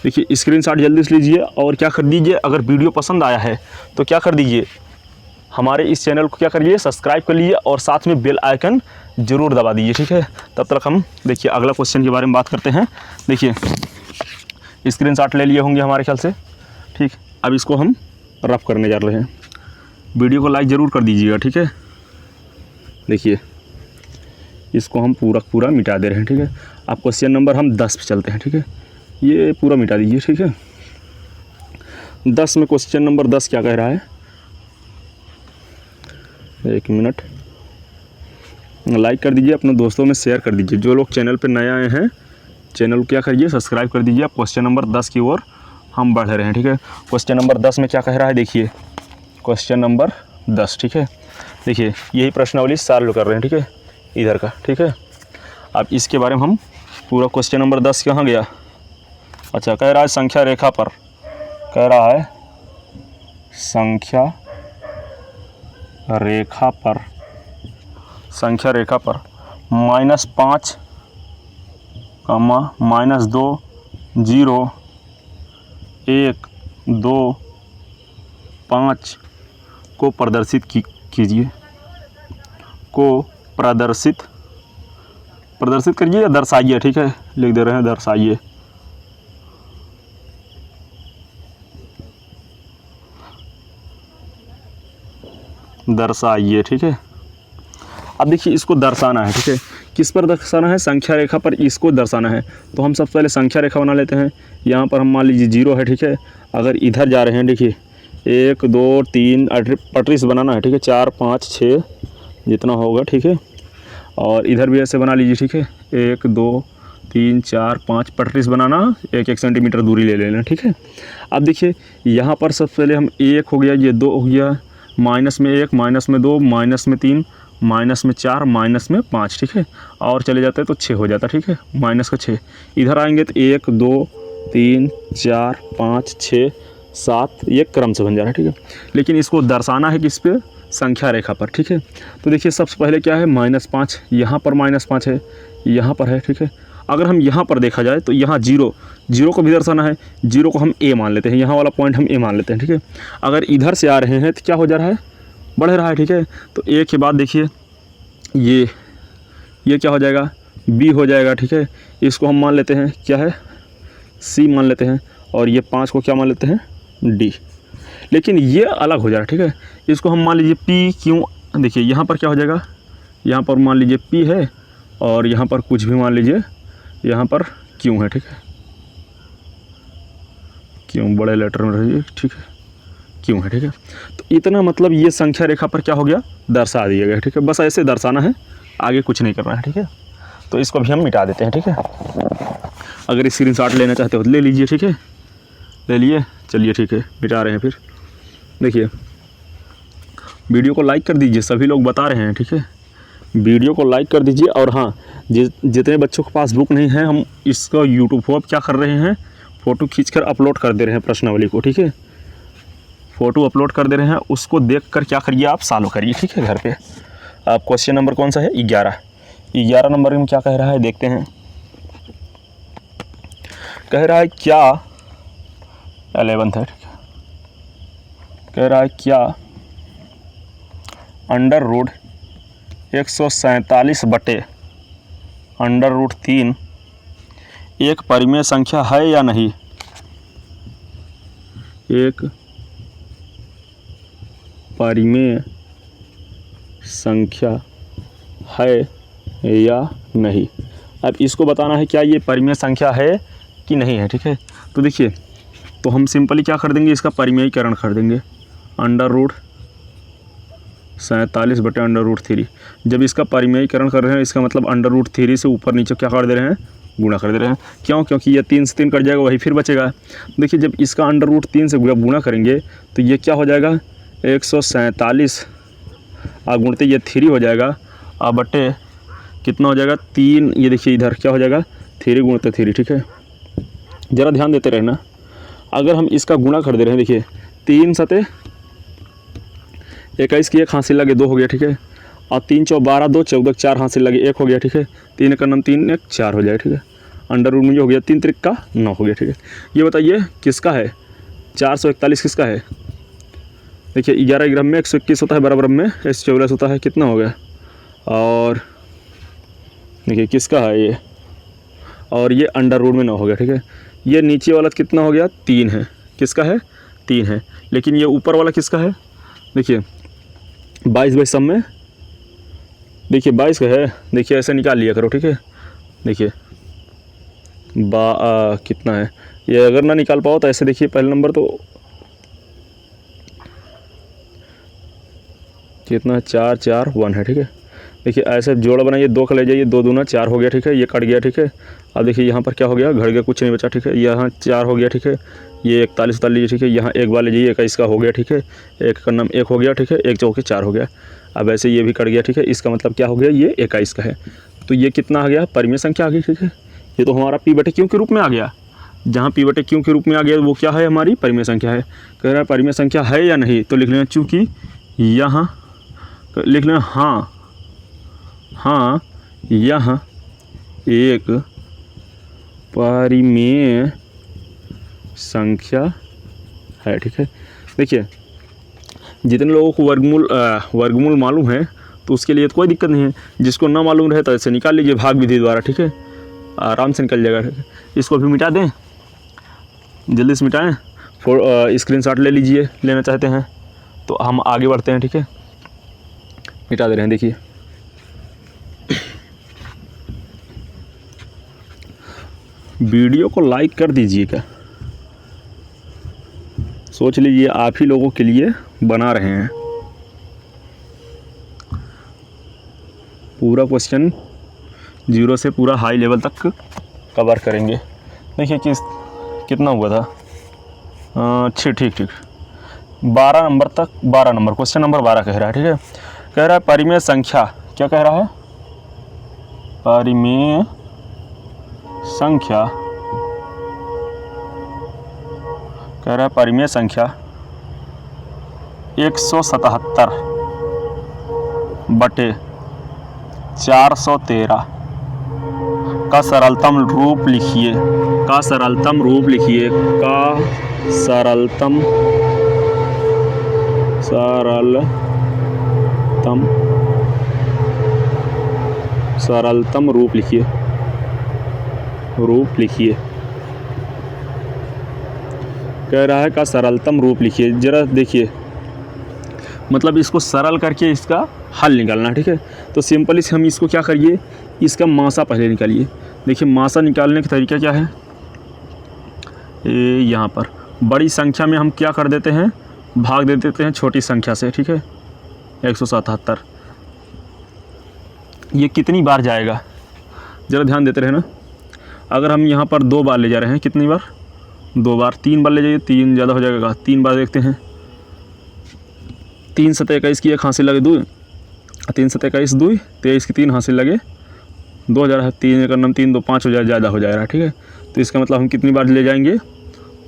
देखिए स्क्रीनशॉट जल्दी से लीजिए और क्या कर दीजिए, अगर वीडियो पसंद आया है तो क्या कर दीजिए, हमारे इस चैनल को क्या करिए? सब्सक्राइब कर लीजिए और साथ में बेल आइकन ज़रूर दबा दीजिए। ठीक है, तब तक हम देखिए अगला क्वेश्चन के बारे में बात करते हैं। देखिए स्क्रीनशॉट ले लिए होंगे हमारे ख्याल से। ठीक, अब इसको हम रफ करने जा रहे हैं। वीडियो को लाइक ज़रूर कर दीजिएगा। ठीक है, देखिए इसको हम पूरा मिटा दे रहे हैं। ठीक है, अब क्वेश्चन नंबर हम 10 पे चलते हैं। ठीक है, ये पूरा मिटा दीजिए। ठीक है, 10 में क्वेश्चन नंबर 10 क्या कह रहा है? 1 मिनट, लाइक कर दीजिए, अपने दोस्तों में शेयर कर दीजिए। जो लोग चैनल पर नए आए हैं चैनल को क्या करिए? सब्सक्राइब कर दीजिए। अब क्वेश्चन नंबर 10 की ओर हम बढ़ रहे हैं। ठीक है, क्वेश्चन नंबर 10 में क्या कह रहा है? देखिए क्वेश्चन नंबर 10। ठीक है, देखिए यही प्रश्नावली सॉल्व कर रहे हैं। ठीक है, इधर का। ठीक है, अब इसके बारे में हम पूरा क्वेश्चन नंबर 10 कहाँ गया? अच्छा, कह रहा है संख्या रेखा पर, कह रहा है संख्या रेखा पर -5, -2, 0, 1, 2, 5 को प्रदर्शित कीजिए। प्रदर्शित करिए या दर्शाइए। ठीक है, लिख दे रहे हैं दर्शाइए। दर्शाइए, ठीक है। अब देखिए इसको दर्शाना है, ठीक है। किस पर दर्शाना है? संख्या रेखा पर इसको दर्शाना है। तो हम सबसे पहले संख्या रेखा बना लेते हैं। यहाँ पर हम मान लीजिए 0 है, ठीक है। अगर इधर जा रहे हैं, देखिए 1 2 3 पटरी से बनाना है, ठीक है। 4 5 6 जितना होगा, ठीक है। और इधर भी ऐसे बना लीजिए, ठीक है। 1 2 3 4 5 पटरी से बनाना, 1 1 सेंटीमीटर दूरी ले लेना, ठीक है। अब देखिए यहाँ पर सबसे पहले हम 1 हो गया, ये 2 हो गया, माइनस में 1, माइनस में 2, माइनस में 3, माइनस में 4, माइनस में 5, ठीक है। और चले जाते हैं तो 6 हो जाता, ठीक है। माइनस का 6 इधर आएंगे तो 1 2 3 4 5 6 7, ये क्रम से बन जा रहा है, ठीक है। लेकिन इसको दर्शाना है किस पे? संख्या रेखा पर, ठीक है। तो देखिए सबसे पहले क्या है? -5, यहाँ पर -5 है, यहाँ पर है, ठीक है। अगर हम यहाँ पर देखा जाए तो यहाँ 0 को भी दर्शाना है। 0 को हम A मान लेते हैं, यहाँ वाला पॉइंट हम A मान लेते हैं, ठीक है। अगर इधर से आ रहे हैं तो क्या हो जा रहा है? बढ़ रहा है, ठीक है। तो A के बाद देखिए ये क्या हो जाएगा? B हो जाएगा, ठीक है। इसको हम मान लेते हैं क्या है? C मान लेते हैं। और ये 5 को क्या मान लेते हैं? D। लेकिन ये अलग हो जा रहा है, ठीक है। इसको हम मान लीजिए P Q। देखिए यहाँ पर क्या हो जाएगा? यहाँ पर मान लीजिए P है और यहाँ पर कुछ भी मान लीजिए, यहाँ पर Q है, ठीक है। Q बड़े लेटर में रहिए, ठीक है। Q है, ठीक है। तो इतना मतलब ये संख्या रेखा पर क्या हो गया? दर्शा दिया गया, ठीक है। बस ऐसे दर्शाना है, आगे कुछ नहीं करना है, ठीक है। तो इसको भी हम मिटा देते हैं, ठीक है। अगर स्क्रीनशॉट लेना चाहते हो तो ले लीजिए, ठीक है। ले लिए, चलिए ठीक है, मिटा रहे हैं। फिर देखिए वीडियो को लाइक कर दीजिए, सभी लोग बता रहे हैं, ठीक है। वीडियो को लाइक कर दीजिए। और हाँ, जितने बच्चों के पास बुक नहीं है, हम इसका यूट्यूब पर क्या कर रहे हैं? फ़ोटो खींचकर अपलोड कर दे रहे हैं प्रश्नावली को, ठीक है। फ़ोटो अपलोड कर दे रहे हैं, उसको देखकर क्या करिए आप? सॉल्व करिए, ठीक है, घर पे। आप क्वेश्चन नंबर कौन सा है? 11 नंबर में क्या कह रहा है देखते हैं। कह रहा है क्या 11th है, ठीक है। कह रहा है क्या √147/√3 एक परिमेय संख्या है या नहीं? एक परिमेय संख्या है या नहीं? अब इसको बताना है क्या ये परिमेय संख्या है कि नहीं है, ठीक है। तो देखिए, तो हम सिंपली क्या कर देंगे? इसका परिमेयीकरण कर देंगे, √47/√3। जब इसका परिमेयीकरण कर रहे हैं, इसका मतलब √3 से ऊपर नीचे क्या कर दे रहे हैं? गुणा कर दे रहे हैं। क्यों? क्योंकि ये 3 से 3 कट जाएगा, वही फिर बचेगा। देखिए जब इसका √3 से गुणा करेंगे तो ये क्या हो जाएगा? 147 गुणते ये 3 हो जाएगा, बटे कितना हो जाएगा? 3। ये देखिए इधर क्या हो जाएगा? 3 गुणते 3, ठीक है। ज़रा ध्यान देते रहना। अगर हम इसका गुणा कर दे रहे हैं, देखिए 3 सते 21 की 1 हासिल लगे 2 हो गया, ठीक है। और 3 चौ 12 2 14 4 हासिल लगे 1 हो गया, ठीक है। 3 का नाम 3 1 4 हो जाएगा, ठीक है। अंडर रूट में जो हो गया 3 त्रिक का 9 हो गया, ठीक है। ये बताइए किसका है? 441 किसका है? देखिए 11 ग्राम में 121 होता है, बराबर में 144 होता है, कितना हो गया? और देखिए किसका है ये? और ये अंडर रूट में 9 हो गया, ठीक है। ये नीचे वाला कितना हो गया? 3 है। किसका है? 3 है। लेकिन ये ऊपर वाला किसका है? देखिए 22 सब में, देखिए 22 का है। देखिए ऐसे निकाल लिया करो, ठीक है। देखिए कितना है ये? अगर ना निकाल पाओ तो ऐसे देखिए, पहले नंबर तो कितना है? 4 4 1 है, ठीक है। देखिए ऐसे जोड़ा बनाइए, 2 का ले जाइए, 2 दूना 4 हो गया, ठीक है। ये कट गया, ठीक है। अब देखिए यहाँ पर क्या हो गया? घट गया, कुछ नहीं बचा, ठीक है। यहाँ 4 हो गया, ठीक है। ये 41 उतार लीजिए, ठीक है। यहाँ 1 बार लीजिए, 21 का हो गया, ठीक है। 1 का नाम 1 हो गया, ठीक है। 1 चौके 4 हो गया। अब ऐसे ये भी कट गया, ठीक है। इसका मतलब क्या हो गया? ये 21 का है। तो ये कितना आ गया? परिमेय संख्या आ गई, ठीक है। ये तो हमारा P/Q के रूप में आ गया। जहाँ P/Q के रूप में आ गया वो क्या है? हमारी परिमेय संख्या है। कह रहा है परिमेय संख्या है या नहीं, तो लिख लेना, चूँकि यहाँ लिख लेना हाँ यह एक परिमेय संख्या है, ठीक है। देखिए जितने लोगों को वर्गमूल मालूम है तो उसके लिए तो कोई दिक्कत नहीं है। जिसको ना मालूम रहे तो ऐसे निकाल लीजिए भाग विधि द्वारा, ठीक है। आराम से निकल जाएगा, ठीक है। इसको भी मिटा दें, जल्दी से मिटाएं। स्क्रीनशॉट ले लीजिए, लेना चाहते हैं तो हम आगे बढ़ते हैं, ठीक है। मिटा दे रहे हैं। देखिए वीडियो को लाइक कर दीजिएगा, सोच लीजिए आप ही लोगों के लिए बना रहे हैं। पूरा क्वेश्चन 0 से पूरा हाई लेवल तक कवर करेंगे। देखिए कितना हुआ था, ठीक 12 नंबर तक, 12 नंबर क्वेश्चन नंबर 12 कह रहा है। ठीक है, कह रहा है परिमेय संख्या, क्या कह रहा है, परिमेय संख्या, कह रहा है परिमेय संख्या 177 बटे 413 का सरलतम रूप लिखिए। का सरलतम रूप लिखिए। सरलतम रूप लिखिए। कह रहा है का सरलतम रूप लिखिए। जरा देखिए, मतलब इसको सरल करके इसका हल निकालना। ठीक है, तो सिंपली हम इसको क्या करिए, इसका मासा पहले निकालिए। देखिए मासा निकालने का तरीका क्या है, यहाँ पर बड़ी संख्या में हम क्या कर देते हैं, भाग दे देते हैं छोटी संख्या से। ठीक है, 177 ये कितनी बार जाएगा, ज़रा ध्यान देते रहे ना। अगर हम यहाँ पर 2 बार ले जा रहे हैं, कितनी बार, 2 बार, 3 बार ले जाइए, 3 ज़्यादा हो जाएगा, 3 बार देखते हैं। 3 7 21 की 1 हासिल लगे 2, 3 7 21 2, 23 की 3 हासिल लगे 2 हो जा रहा है, 3 1 9 3 2 5 हो जाए, ज़्यादा हो जाएगा। ठीक है, तो इसका मतलब हम कितनी बार ले जाएंगे,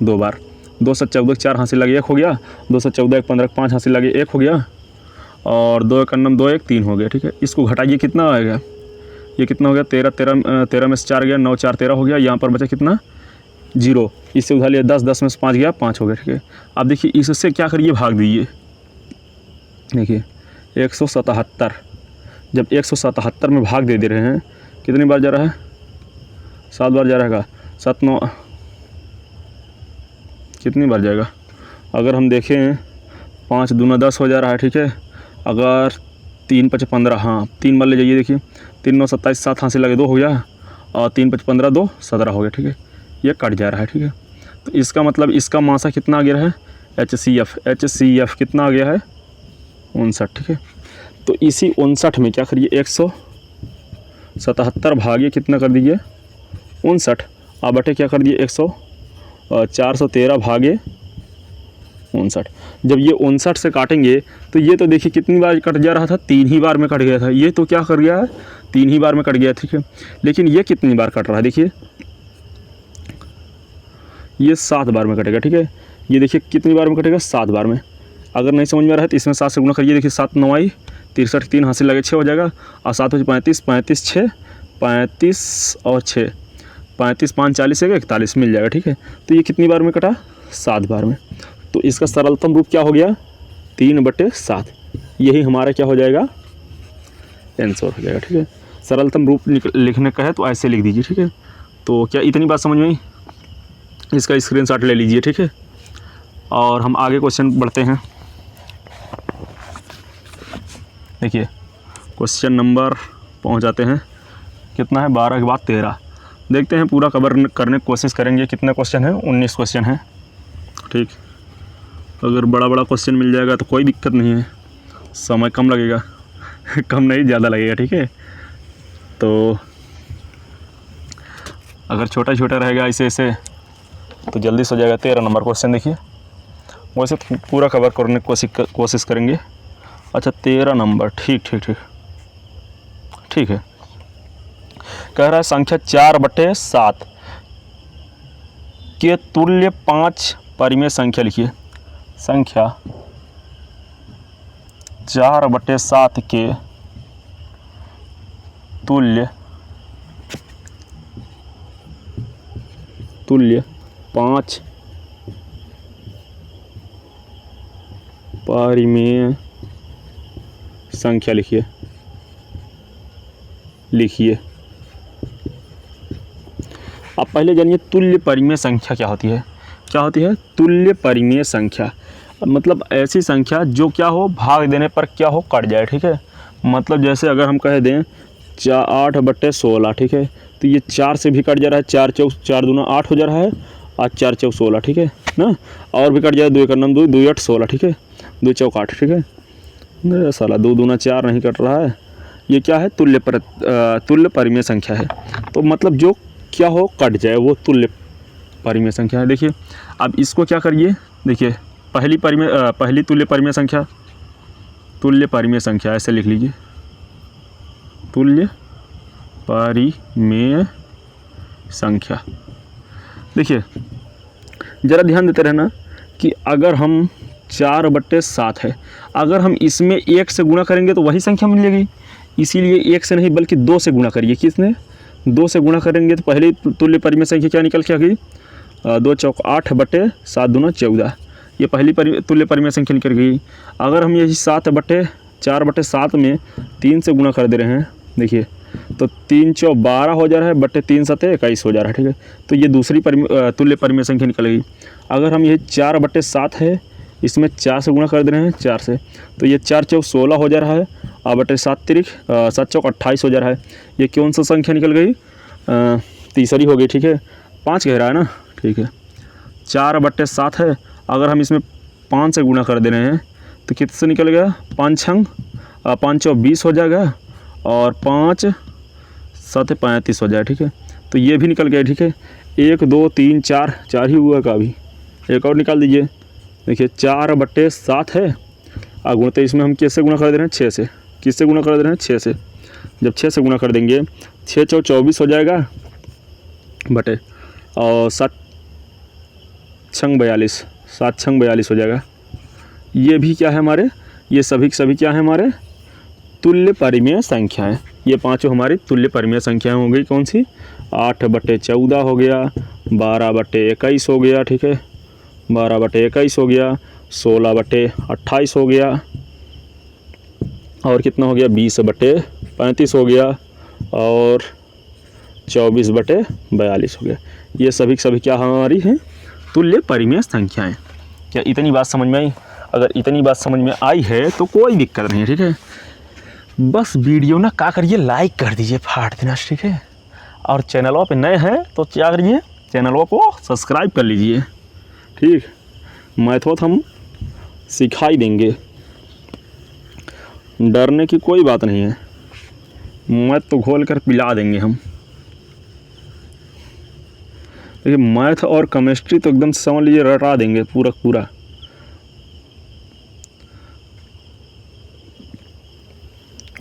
2 बार। 2 7 14 4 हासिल लगे 1 हो गया, 2 7 14 1 15 5 हासिल लगे 1 हो गया, और 2 1 9 2 1 3 हो गया। ठीक है, इसको घटाइए, कितना आएगा, ये कितना हो गया, 13 में से 4 गया, 9 4 13 हो गया। यहाँ पर बचा कितना, 0, इससे उधार लिया 10 10 में से 5 गया, 5 हो गया। ठीक है, अब देखिए इससे क्या करिए, भाग दीजिए। देखिए 177, जब 177 में भाग दे रहे हैं, कितनी बार जा रहा है, 7 बार जा रहा है। 7 9 कितनी बार जाएगा, अगर हम देखें 5 दूना 10 हो जा रहा है। ठीक है, अगर 3 5 15, हाँ 3 बार ले जाइए। देखिए 3 9 27, 7 हासिल लगे 2 हो गया, और 3 5 15 2 17 हो गया। ठीक है, ये कट जा रहा है। ठीक है, तो इसका मतलब इसका मासा कितना आ गया है, HCF कितना आ गया है, 59। ठीक है, तो इसी 59 में क्या करिए, 177 भागे कितना कर दीजिए, 59, अब बटे क्या कर दिए, 413 भागे 59। जब ये 59 से काटेंगे तो ये तो देखिए कितनी बार कट जा रहा था, 3 ही बार में कट गया था। ये तो क्या कर गया है, 3 ही बार में कट गया। ठीक है, लेकिन ये कितनी बार कट रहा है, देखिए ये 7 बार में कटेगा। ठीक है, ये देखिए कितनी बार में कटेगा, 7 बार में। अगर नहीं समझ में आ रहा है तो इसमें 7 से गुना करिए। देखिए 7 9 आई 63, 3 हासिल लगे 6 हो जाएगा, और 7 5 35 35 6 35 और 6 35 5 40 है 41 मिल जाएगा। ठीक है, तो ये कितनी बार में कटा, 7 बार में। तो इसका सरलतम रूप क्या हो गया, 3/7। यही हमारा क्या हो जाएगा, आंसर हो जाएगा। ठीक है, सरलतम रूप लिखने का है तो ऐसे लिख दीजिए। ठीक है, तो क्या इतनी बात समझ में आई, इसका स्क्रीनशॉट ले लीजिए। ठीक है, और हम आगे क्वेश्चन बढ़ते हैं। देखिए क्वेश्चन नंबर पहुंच जाते हैं, कितना है, 12 के बाद 13। देखते हैं, पूरा कवर करने की कोशिश करेंगे। कितने क्वेश्चन हैं, 19 क्वेश्चन हैं। ठीक, अगर बड़ा क्वेश्चन मिल जाएगा तो कोई दिक्कत नहीं है, समय कम लगेगा कम नहीं ज़्यादा लगेगा। ठीक है, तो अगर छोटा रहेगा ऐसे तो जल्दी से हो जाएगा। 13 नंबर क्वेश्चन देखिए, वैसे तो पूरा कवर करने की कोशिश करेंगे। अच्छा 13 नंबर, ठीक है। कह रहा है संख्या 4/7 के तुल्य 5 परिमेय संख्या लिखिए। संख्या 4/7 के तुल्य 5 परिमेय संख्या लिखिए। अब पहले जानिए तुल्य परिमेय संख्या क्या होती है। तुल्य परिमेय संख्या मतलब ऐसी संख्या जो क्या हो, भाग देने पर क्या हो, कट जाए। ठीक है, मतलब जैसे अगर हम कह दें 8/16, ठीक है, तो ये 4 से भी कट जा रहा है, 4 चौक 4 दूना 8 हो जा रहा है, और 4 चौक 16, ठीक है ना, और भी कट जाए 2 1 2 2 8 16, ठीक है, 2 चौक 8, ठीक है। नहीं साला 2 दूना 4 नहीं कट रहा है, ये क्या है, तुल्य परिमेय संख्या है। तो मतलब जो क्या हो कट जाए वो तुल्य परिमेय संख्या है। देखिए अब इसको क्या करिए, देखिए पहली तुल्य परिमेय संख्या ऐसे लिख लीजिए, तुल्य परिमेय संख्या। देखिए ज़रा ध्यान देते रहना कि अगर हम 4/7 है, अगर हम इसमें 1 से गुणा करेंगे तो वही संख्या मिलेगी, इसीलिए 1 से नहीं बल्कि 2 से गुणा करिए। किसने 2 से गुणा करेंगे तो पहली तुल्य परिमेय संख्या क्या निकल के आ गई, 2 चौक 8/7 दूना 14, ये पहली तुल्य परिमेय संख्या निकल गई। अगर हम यही 4/7 में 3 से गुणा कर दे रहे हैं, देखिए तो 3 चौक 12 हो जा रहा है, बटे 3 7 21 हो जा रहा है, ठीक है, तो ये दूसरी तुल्य परिमेय संख्या निकल गई। अगर हम ये 4/7 है, इसमें 4 से गुणा कर दे रहे हैं 4 से, तो ये 4 चौक 16 हो जा रहा है, और बटे 7 चौक 28 हो जा रहा है। ये कौन सा संख्या निकल गई, तीसरी हो गई, ठीक है, 5 कह रहा है ना, ठीक है। 4/7 है, अगर हम इसमें 5 से गुणा कर दे रहे हैं तो कितने से निकल गया, 5 चौक 20 हो जाएगा, और 5 7 35 हो जाए, ठीक है, तो ये भी निकल गया, ठीक है। 1 2 3 4 ही हुआ का, अभी एक और निकाल दीजिए। देखिए 4/7 है, और गुणते इसमें हम किससे गुणा कर दे रहे हैं, 6 से। किससे गुणा कर दे रहे हैं, 6 से। जब 6 से गुणा कर देंगे 6 चौक 24 हो जाएगा, बटे और 7 छंग 42 हो जाएगा। ये भी क्या है हमारे, ये सभी क्या है हमारे तुल्य परिमेय संख्याएं। ये पांचों हमारी तुल्य परिमेय संख्याएं हो गई। कौन सी, 8/14 हो गया, 12/21 हो गया, ठीक है, 12/21 हो गया, 16/28 हो गया, और कितना हो गया, 20/35 हो गया, और 24/42 हो गया। ये सभी क्या हमारी हैं, तुल्य परिमेय संख्याएं। क्या इतनी बात समझ में आई? अगर इतनी बात समझ में आई है तो कोई दिक्कत नहीं है, ठीक है। बस वीडियो ना क्या करिए, लाइक कर दीजिए फाड़ देना, ठीक है। और चैनलों पे नए हैं तो क्या करिए, चैनलों को सब्सक्राइब कर लीजिए, ठीक। मैथड हम सिखाई देंगे, डरने की कोई बात नहीं है, मैथ तो घोल कर पिला देंगे हम। देखिए मैथ और केमिस्ट्री तो एकदम समझ लीजिए रटा देंगे पूरा।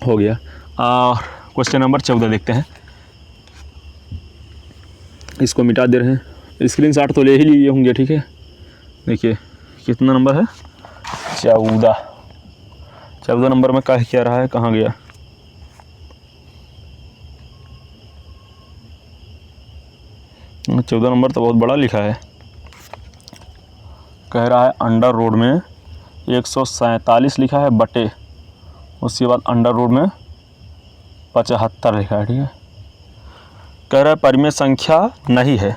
हो गया। क्वेश्चन नंबर 14 देखते हैं। इसको मिटा दे रहे हैं, स्क्रीनशॉट तो ले ही लिए होंगे, ठीक है। देखिए कितना नंबर है, 14 नंबर में क्या रहा है, कहाँ गया, हाँ, 14 नंबर तो बहुत बड़ा लिखा है। कह रहा है अंडर रूट में 147 लिखा है, बटे उसके बाद अंडर रूट में 75 लिखा है, ठीक है। कह रहा है परिमेय संख्या नहीं है,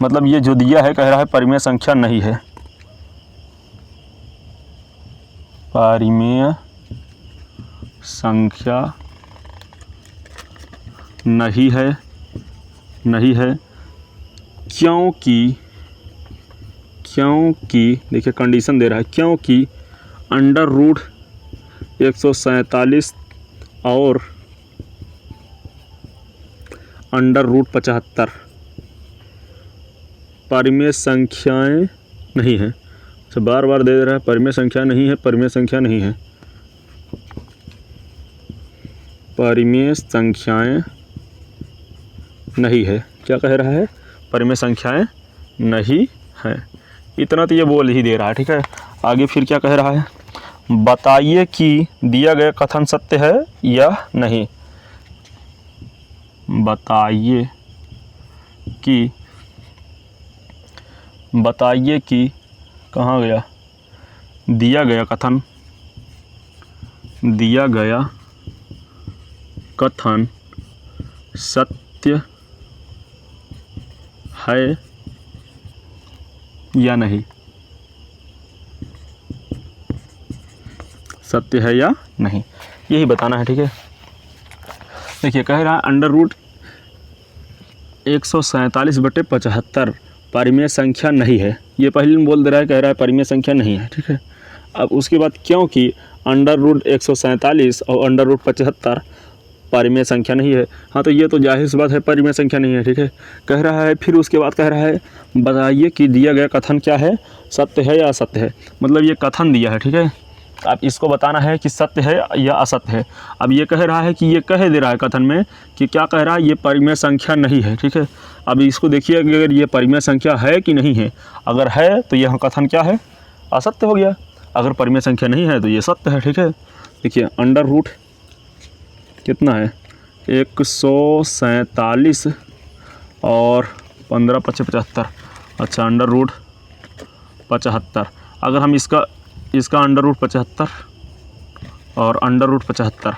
मतलब ये जो दिया है कह रहा है परिमेय संख्या नहीं है, परिमेय संख्या नहीं है क्योंकि देखिए कंडीशन दे रहा है, क्योंकि अंडर रूट 147 और अंडर रूट 75 परिमेय संख्याएं नहीं है। अच्छा बार दे रहा है परिमेय संख्या नहीं है, परिमेय संख्याएं नहीं है। क्या कह रहा है, परिमेय संख्याएं नहीं है। इतना तो ये बोल ही दे रहा है, ठीक है। आगे फिर क्या कह रहा है, बताइए कि दिया गया कथन सत्य है या नहीं। बताइए कि कहाँ गया, दिया गया कथन सत्य है या नहीं, सत्य है या नहीं। यही बताना है, ठीक है। देखिए कह रहा है अंडर रूट 147/75 परिमेय संख्या नहीं है। ये पहले में बोल दे रहा है, कह रहा है परिमेय संख्या नहीं है, ठीक है। अब उसके बाद क्योंकि अंडर रूट 147 और अंडर रूट 75 परिमेय संख्या नहीं है, हाँ तो ये तो जाहिर सी बात है परिमेय संख्या नहीं है, ठीक है। कह रहा है फिर उसके बाद कह रहा है बताइए कि दिया गया कथन क्या है, सत्य है या असत्य है। मतलब ये कथन दिया है, ठीक है। अब इसको बताना है कि सत्य है या असत्य है। अब ये कह रहा है कि ये कह दे रहा है कथन में कि क्या कह रहा है, ये परिमेय संख्या नहीं है, ठीक है। अब इसको देखिए कि अगर ये परिमेय संख्या है कि नहीं है। अगर है तो यह कथन क्या है, असत्य हो गया। अगर परिमेय संख्या नहीं है तो ये सत्य है, ठीक है। देखिए अंडर रूट कितना है 147 और 15 × 75। अच्छा अंडर रूट 75। अगर हम इसका अंडर रूट 75 और अंडर रूट 75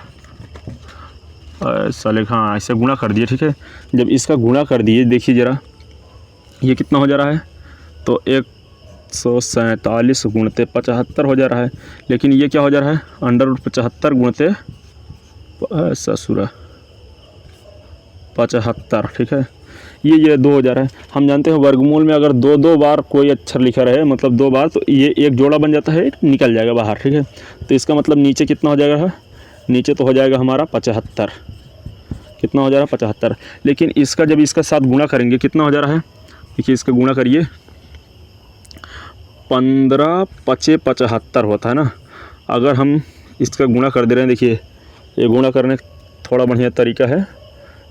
ऐसा लिखा, हाँ ऐसे गुणा कर दिए, ठीक है। जब इसका गुणा कर दिए देखिए ज़रा ये कितना हो जा रहा है, तो 147 गुणते 75 हो जा रहा है। लेकिन ये क्या हो जा रहा है, अंडर रूट 75 गुणते ससुरा 75, ठीक है। ये 2 हो जा रहा है। हम जानते हैं वर्गमूल में अगर दो बार कोई अक्षर लिखा रहे, मतलब 2 बार, तो ये एक जोड़ा बन जाता है, निकल जाएगा बाहर, ठीक है। तो इसका मतलब नीचे कितना हो जाएगा, नीचे तो हो जाएगा हमारा 75। कितना हो जा रहा है 75। लेकिन इसका जब इसका साथ गुणा करेंगे कितना हो जा रहा है, देखिए इसका गुणा करिए 15 × 75 होता है ना। अगर हम इसका गुणा कर दे रहे हैं, देखिए ये गुणा करने थोड़ा बढ़िया तरीका है।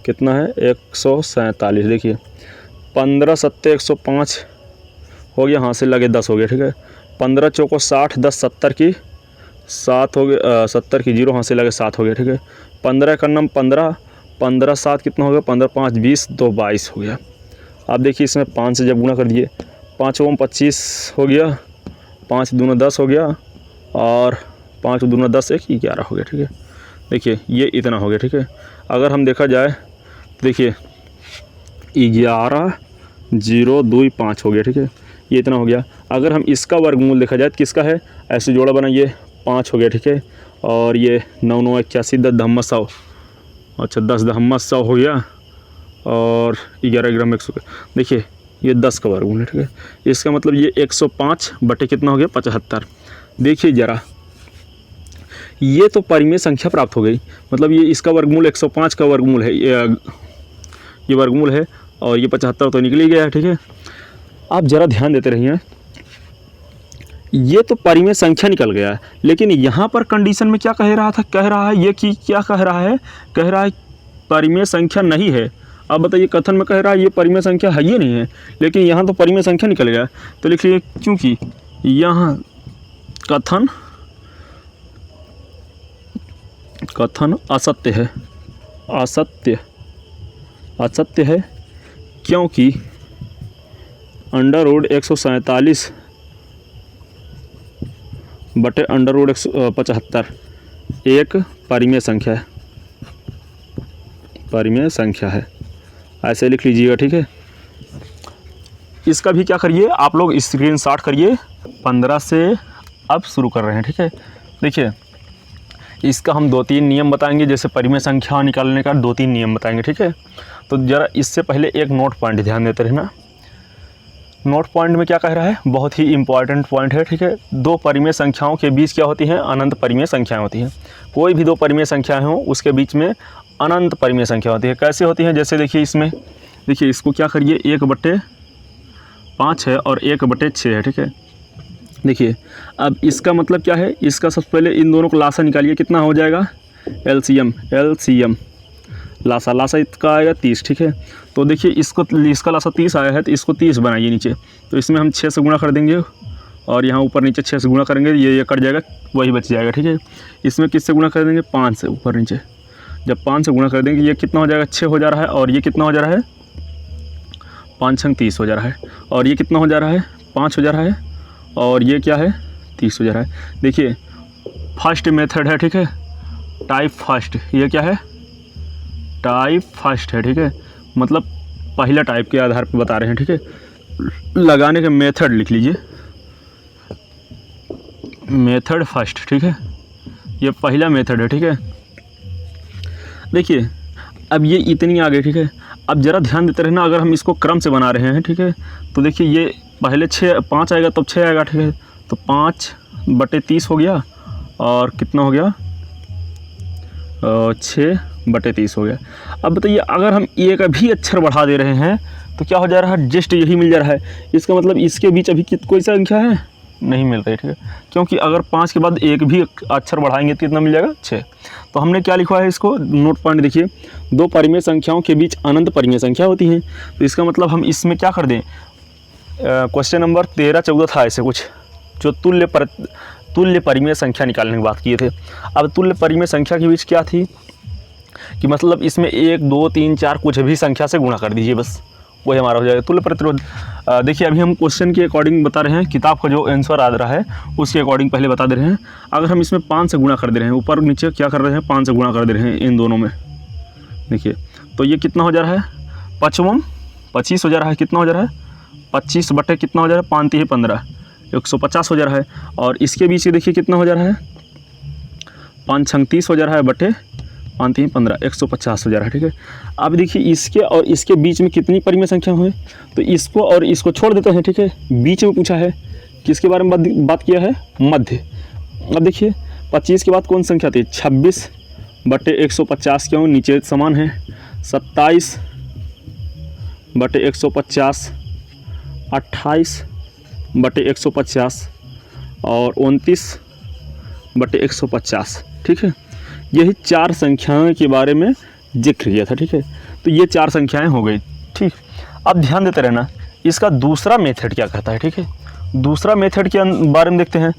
कितना है 147, देखिए 15 × 7 = 105 हो गया, हाँ से लगे 10 हो गया, ठीक है। 15 × 4 = 60, 10 70 की 7 हो गया, 70 की 0, हाँ से लगे 7 हो गया, ठीक है। 15 का नम 15, 15 7 कितना हो गया, 15 5 20, 2 22 हो गया। आप देखिए इसमें 5 से जब गुणा कर दिए 5 × 25 हो गया, 5 × 2 = 10 हो गया, और 5 × 2 = 10 1 11 हो गया, ठीक है। देखिए ये इतना हो गया, ठीक है। अगर हम देखा जाए तो देखिए 11,025 हो गया, ठीक है। ये इतना हो गया। अगर हम इसका वर्गमूल देखा जाए तो किसका है, ऐसे जोड़ा बनाइए 5 हो गया, ठीक है। और ये 9 9 81, 10 10 100, अच्छा 10 10 100 हो गया, और 11 ग्राम 100। देखिए ये 10 का वर्गमूल है, ठीक है। इसका मतलब ये 105 बटे कितना हो गया 75। देखिए ज़रा ये तो परिमेय संख्या प्राप्त हो गई। मतलब ये इसका वर्गमूल 105 का वर्गमूल है, ये वर्गमूल है, और ये 75 तो निकल ही गया है, ठीक है। आप ज़रा ध्यान देते रहिए, ये तो परिमेय संख्या निकल गया है। लेकिन यहाँ पर कंडीशन में क्या कह रहा था, कह रहा है ये कि क्या कह रहा है, कह रहा है परिमेय संख्या नहीं है। अब बताइए कथन में कह रहा है ये परिमेय संख्या है ही नहीं है, लेकिन यहाँ तो परिमेय संख्या निकल गया। तो लिखिए क्योंकि यहाँ कथन असत्य है, असत्य है, क्योंकि अंडर रूट 147 बटे अंडर रूट 175 एक परिमेय संख्या है, ऐसे लिख लीजिएगा, ठीक है। इसका भी क्या करिए आप लोग स्क्रीनशॉट करिए। 15 से अब शुरू कर रहे हैं, ठीक है। देखिए इसका हम 2-3 नियम बताएंगे, जैसे परिमेय संख्या निकालने का 2-3 नियम बताएंगे, ठीक है। तो ज़रा इससे पहले एक नोट पॉइंट ध्यान देते रहना। नोट पॉइंट में क्या कह रहा है, बहुत ही इंपॉर्टेंट पॉइंट है, ठीक है। 2 परिमेय संख्याओं के बीच क्या होती हैं, अनंत परिमेय संख्याएं होती हैं। कोई भी 2 परिमेय संख्याएं हों उसके बीच में अनंत परिमेय संख्या होती है। कैसे होती हैं, जैसे देखिए इसमें, देखिए इसको क्या करिए 1/5 है और 1/6 है, ठीक है। देखिए अब इसका मतलब क्या है, इसका सबसे पहले इन दोनों को लासा निकालिए, कितना हो जाएगा एलसीएम लासा इसका आएगा 30, ठीक है। तो देखिए इसका लासा 30 आया है, तो इसको 30 बनाइए नीचे। तो इसमें हम 6 से गुणा कर देंगे, और यहाँ ऊपर नीचे 6 से गुणा करेंगे, ये कट जाएगा, वही बच जाएगा, ठीक है। इसमें किससे गुणा कर देंगे, 5 से ऊपर नीचे। जब 5 से गुणा कर देंगे ये कितना हो जाएगा 6 हो जा रहा है, और ये कितना हो जा रहा है 5 × 30 हो जा रहा है, और ये कितना हो जा रहा है 5 हो जा रहा है, और ये क्या है 30 हो जा रहा है। देखिए फर्स्ट मेथड है, ठीक है, टाइप फर्स्ट। ये क्या है, टाइप फर्स्ट है, ठीक है। मतलब पहला टाइप के आधार पर बता रहे हैं, ठीक है। लगाने का मेथड लिख लीजिए, मेथड फर्स्ट, ठीक है। ये पहला मेथड है, ठीक है। देखिए अब ये इतनी आ गई, ठीक है। अब ज़रा ध्यान देते रहना, अगर हम इसको क्रम से बना रहे हैं, ठीक है, तो देखिए ये पहले 5 आएगा तब 6 आएगा, ठीक है। तो 5/30 हो गया और कितना हो गया 6/30 हो गया। अब बताइए अगर हम एक भी अक्षर बढ़ा दे रहे हैं तो क्या हो जा रहा है, जस्ट यही मिल जा रहा है। इसका मतलब इसके बीच अभी कोई संख्या है नहीं मिल रही, ठीक है, क्योंकि अगर 5 के बाद एक भी अक्षर बढ़ाएंगे तो कितना मिल जाएगा 6। तो हमने क्या लिखा है, इसको नोट पॉइंट देखिए, दो परिमेय संख्याओं के बीच अनंत परिमेय संख्या होती है। तो इसका मतलब हम इसमें क्या कर दें, क्वेश्चन नंबर 13-14 था ऐसे कुछ, जो तुल्य परिमेय संख्या निकालने की बात किए थे। अब तुल्य परिमेय संख्या के बीच क्या थी कि मतलब इसमें 1, 2, 3, 4 कुछ भी संख्या से गुणा कर दीजिए, बस वही हमारा हो जाएगा तुल्य प्रतिरोध। देखिए अभी हम क्वेश्चन के अकॉर्डिंग बता रहे हैं, किताब का जो आंसर आ रहा है उसके अकॉर्डिंग पहले बता दे रहे हैं। अगर हम इसमें 5 से गुणा कर दे रहे हैं, /ऊपर नीचे क्या कर रहे हैं, 5 से गुणा कर दे रहे हैं इन दोनों में, देखिए तो ये कितना हो जा रहा है, 25 हो जा रहा है, कितना हो जा रहा है 25 बटे कितना हो जा रहा है 5 × 15 150 हो जा रहा है। और इसके बीच देखिए कितना हो जा रहा है 5 × 30 हो जा रहा है बटे 5 × 15 150 हो जा रहा है, ठीक है। अब देखिए इसके और इसके बीच में कितनी परिमेय संख्या हुई, तो इसको और इसको छोड़ देते हैं, ठीक है। बीच में पूछा है किसके बारे में बात किया है, मध्य। अब देखिए 25 के बाद कौन संख्या थी, 26 बटे 150, क्यों नीचे समान है, 27 बटे 150, 28 बटे 150 और 29 बटे 150, ठीक है। यही 4 संख्याओं के बारे में जिक्र किया था, ठीक है। तो ये 4 संख्याएं हो गई, ठीक। अब ध्यान देते रहना, इसका दूसरा मेथड क्या कहता है, ठीक है। दूसरा मेथड के बारे में देखते हैं,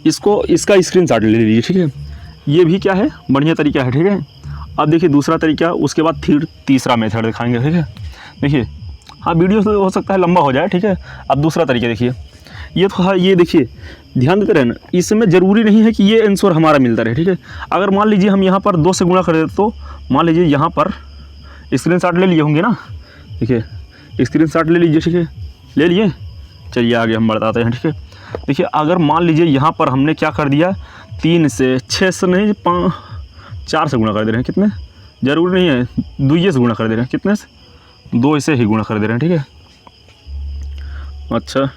इसका स्क्रीनशॉट ले लीजिए, ठीक है। ये भी क्या है, बढ़िया तरीका है, ठीक है। अब देखिए दूसरा तरीका, उसके बाद फिर तीसरा मेथड दिखाएंगे, ठीक है। देखिए हाँ वीडियो तो हो सकता है लंबा हो जाए, ठीक है। अब दूसरा तरीका देखिए, ये तो हाँ ये देखिए ध्यान देते रहना, इसमें ज़रूरी नहीं है कि ये आंसर हमारा मिलता रहे, ठीक है। अगर मान लीजिए हम यहाँ पर 2 से गुणा कर देते, तो मान लीजिए यहाँ पर स्क्रीनशॉट ले लिए होंगे ना, देखिए स्क्रीनशॉट ले लीजिए, ठीक है, ले लिए। चलिए आगे हम बताते हैं, ठीक है। देखिए अगर मान लीजिए यहाँ पर हमने क्या कर दिया, 3 से 6 से नहीं 4 से गुणा कर दे रहे हैं, कितने, ज़रूरी नहीं है 2 से गुणा कर दे रहे हैं, कितने से 2 से ही गुणा कर दे रहे हैं, ठीक है। अच्छा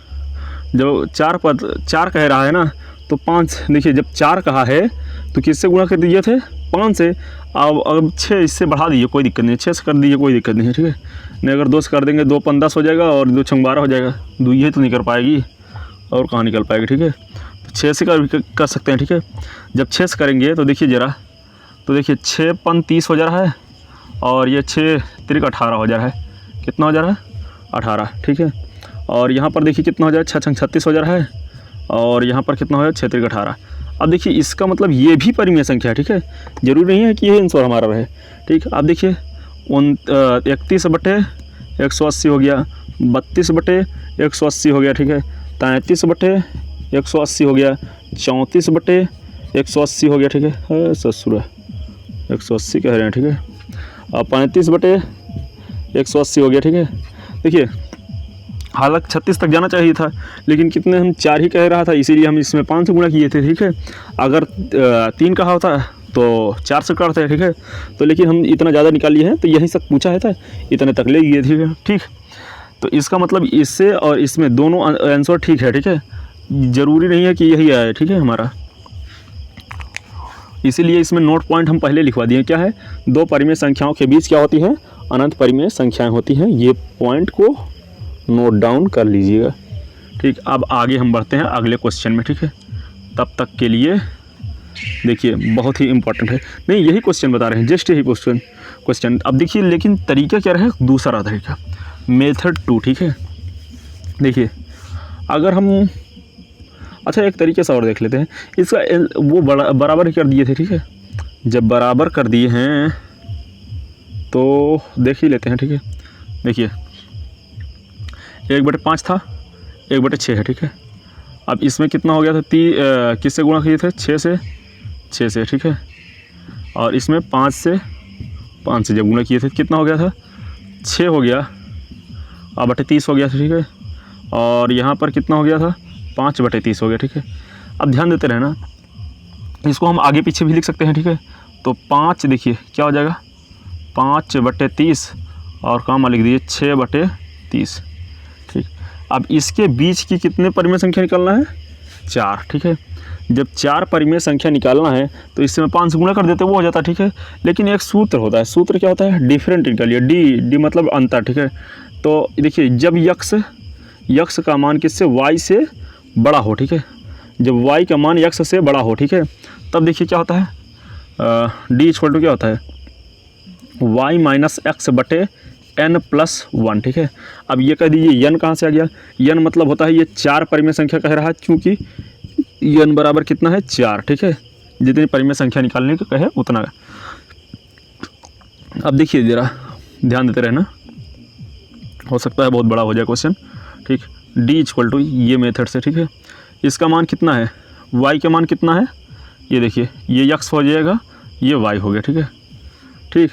जब 4 कह रहा है ना, तो 5, देखिए जब 4 कहा है तो किससे गुणा कर दिए थे, 5 से। अब 6 इससे बढ़ा दीजिए, कोई दिक्कत नहीं है, 6 से कर दीजिए, कोई दिक्कत नहीं है, ठीक है। नहीं अगर 2 से कर देंगे 2 × 5 10 हो जाएगा और 2 × 6 12 हो जाएगा, 2 ये तो नहीं कर पाएगी और कहाँ निकल पाएगी, ठीक है। तो 6 से कर सकते हैं, ठीक है। जब 6 से करेंगे तो देखिए ज़रा, तो देखिए 6 × 30 हो जा रहा है और ये 6 × 3 = 18 हो जा रहा है, कितना हो जा रहा है 18, ठीक है। और यहाँ पर देखिए कितना हो जाए, 6 × 36 हो जा रहा है और यहाँ पर कितना हो जाए 6 × 3 = 18। अब देखिए इसका मतलब ये भी परिमेय संख्या है, ठीक है, जरूरी नहीं है कि ये आंसर हमारा रहे, ठीक। अब देखिए 31 बटे 180 हो गया, 32 बटे 180 हो गया, ठीक है, 33 बटे 180 हो गया, 34 बटे 180 हो गया, ठीक है, ससुरा 180 कह रहे हैं, ठीक है। और 35 बटे 180 हो गया, ठीक है। देखिए हालांकि 36 तक जाना चाहिए था, लेकिन कितने, हम 4 ही कह रहा था, इसीलिए हम इसमें 5 से गुणा किए थे, ठीक है। अगर 3 कहा होता तो 4 से करते हैं, ठीक है। तो लेकिन हम इतना ज़्यादा निकाल लिए हैं, तो यहीं तक पूछा है था, इतने तक ले गए थे, ठीक। तो इसका मतलब इससे और इसमें दोनों आंसर ठीक है, ठीक है, ज़रूरी नहीं है कि यही आए, ठीक है हमारा। इसीलिए इसमें नोट पॉइंट हम पहले लिखवा दिए, क्या है, 2 परिमेय संख्याओं के बीच क्या होती है, अनंत परिमेय संख्याएं होती हैं। ये पॉइंट को नोट डाउन कर लीजिएगा, ठीक। अब आगे हम बढ़ते हैं अगले क्वेश्चन में, ठीक है। तब तक के लिए देखिए बहुत ही इंपॉर्टेंट है, नहीं यही क्वेश्चन बता रहे हैं, जस्ट यही क्वेश्चन। अब देखिए लेकिन तरीका क्या रहे, दूसरा तरीका, मेथड 2, ठीक है। देखिए अगर हम, अच्छा एक तरीके से और देख लेते हैं, इसका वो बराबर ही कर दिए थे, ठीक है। जब बराबर कर दिए हैं तो देख ही लेते हैं, ठीक है। देखिए 1/5 था, 1/6 है, ठीक है। अब इसमें कितना हो गया था, किससे गुणा किए थे, 6 से, ठीक है। और इसमें 5 से जब गुणा किए थे कितना हो गया था, 6 हो गया, और 30 हो गया था, ठीक है। और यहाँ पर कितना हो गया था, 5/30 हो गया, ठीक है। अब ध्यान देते रहना, इसको हम आगे पीछे भी लिख सकते हैं, ठीक है। तो 5 देखिए क्या हो जाएगा 5/30 और काम लिख दीजिए 6/30। ठीक, अब इसके बीच की कितने परिमेय संख्या निकालना है 4। ठीक है, जब 4 परिमेय संख्या निकालना है तो इससे मैं 5 से गुणा कर देते वो हो जाता है। ठीक है, लेकिन एक सूत्र होता है, सूत्र क्या होता है डिफरेंट निकालिए, डी मतलब अंतर। ठीक है, तो देखिए जब यक्स का मान किससे y से बड़ा हो। ठीक है, जब y का मान x से बड़ा हो। ठीक है, तब देखिए क्या होता है d = क्या होता है y - x/n+1। ठीक है, अब ये कह दीजिए n कहाँ से आ गया, n मतलब होता है ये 4 परिमेय संख्या कह रहा है, क्योंकि n बराबर कितना है 4। ठीक है, जितनी परिमेय संख्या निकालने को कहे उतना। अब देखिए ज़रा ध्यान देते रहना, हो सकता है बहुत बड़ा हो जाए क्वेश्चन। ठीक, d = ये मेथड से। ठीक है, इसका मान कितना है y का मान कितना है, ये देखिए ये x हो जाएगा, ये y हो गया। ठीक है, ठीक,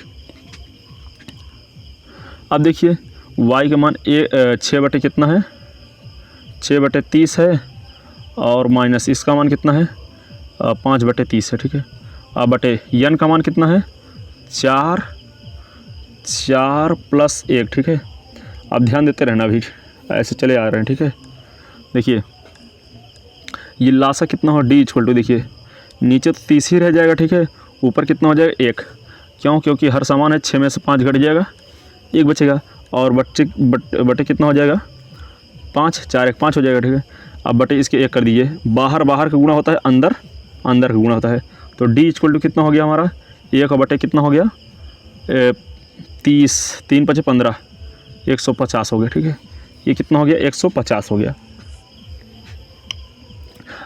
अब देखिए y का मान 6 कितना है 6/30 है, और माइनस इसका मान कितना है 5/30 है। ठीक है, अब बटे n का मान कितना है 4 + 1। ठीक है, अब ध्यान देते रहना, अभी ऐसे चले आ रहे हैं। ठीक है, देखिए ये लासा कितना हो d = देखिए नीचे तो 30 ही रह जाएगा। ठीक है, ऊपर कितना हो जाएगा 1, क्यों, क्योंकि हर सामान है 6 में से 5 घट जाएगा, 1 बचेगा, और बटे कितना हो जाएगा 5, 4 1 5 हो जाएगा। ठीक है, अब बटे इसके 1 कर दीजिए, बाहर का गुणा होता है अंदर का गुणा होता है, तो d = कितना हो गया हमारा 1 बटे कितना हो गया 30, 3 × 5 = 15, 150 हो गया। ठीक है, ये कितना हो गया 150 हो गया।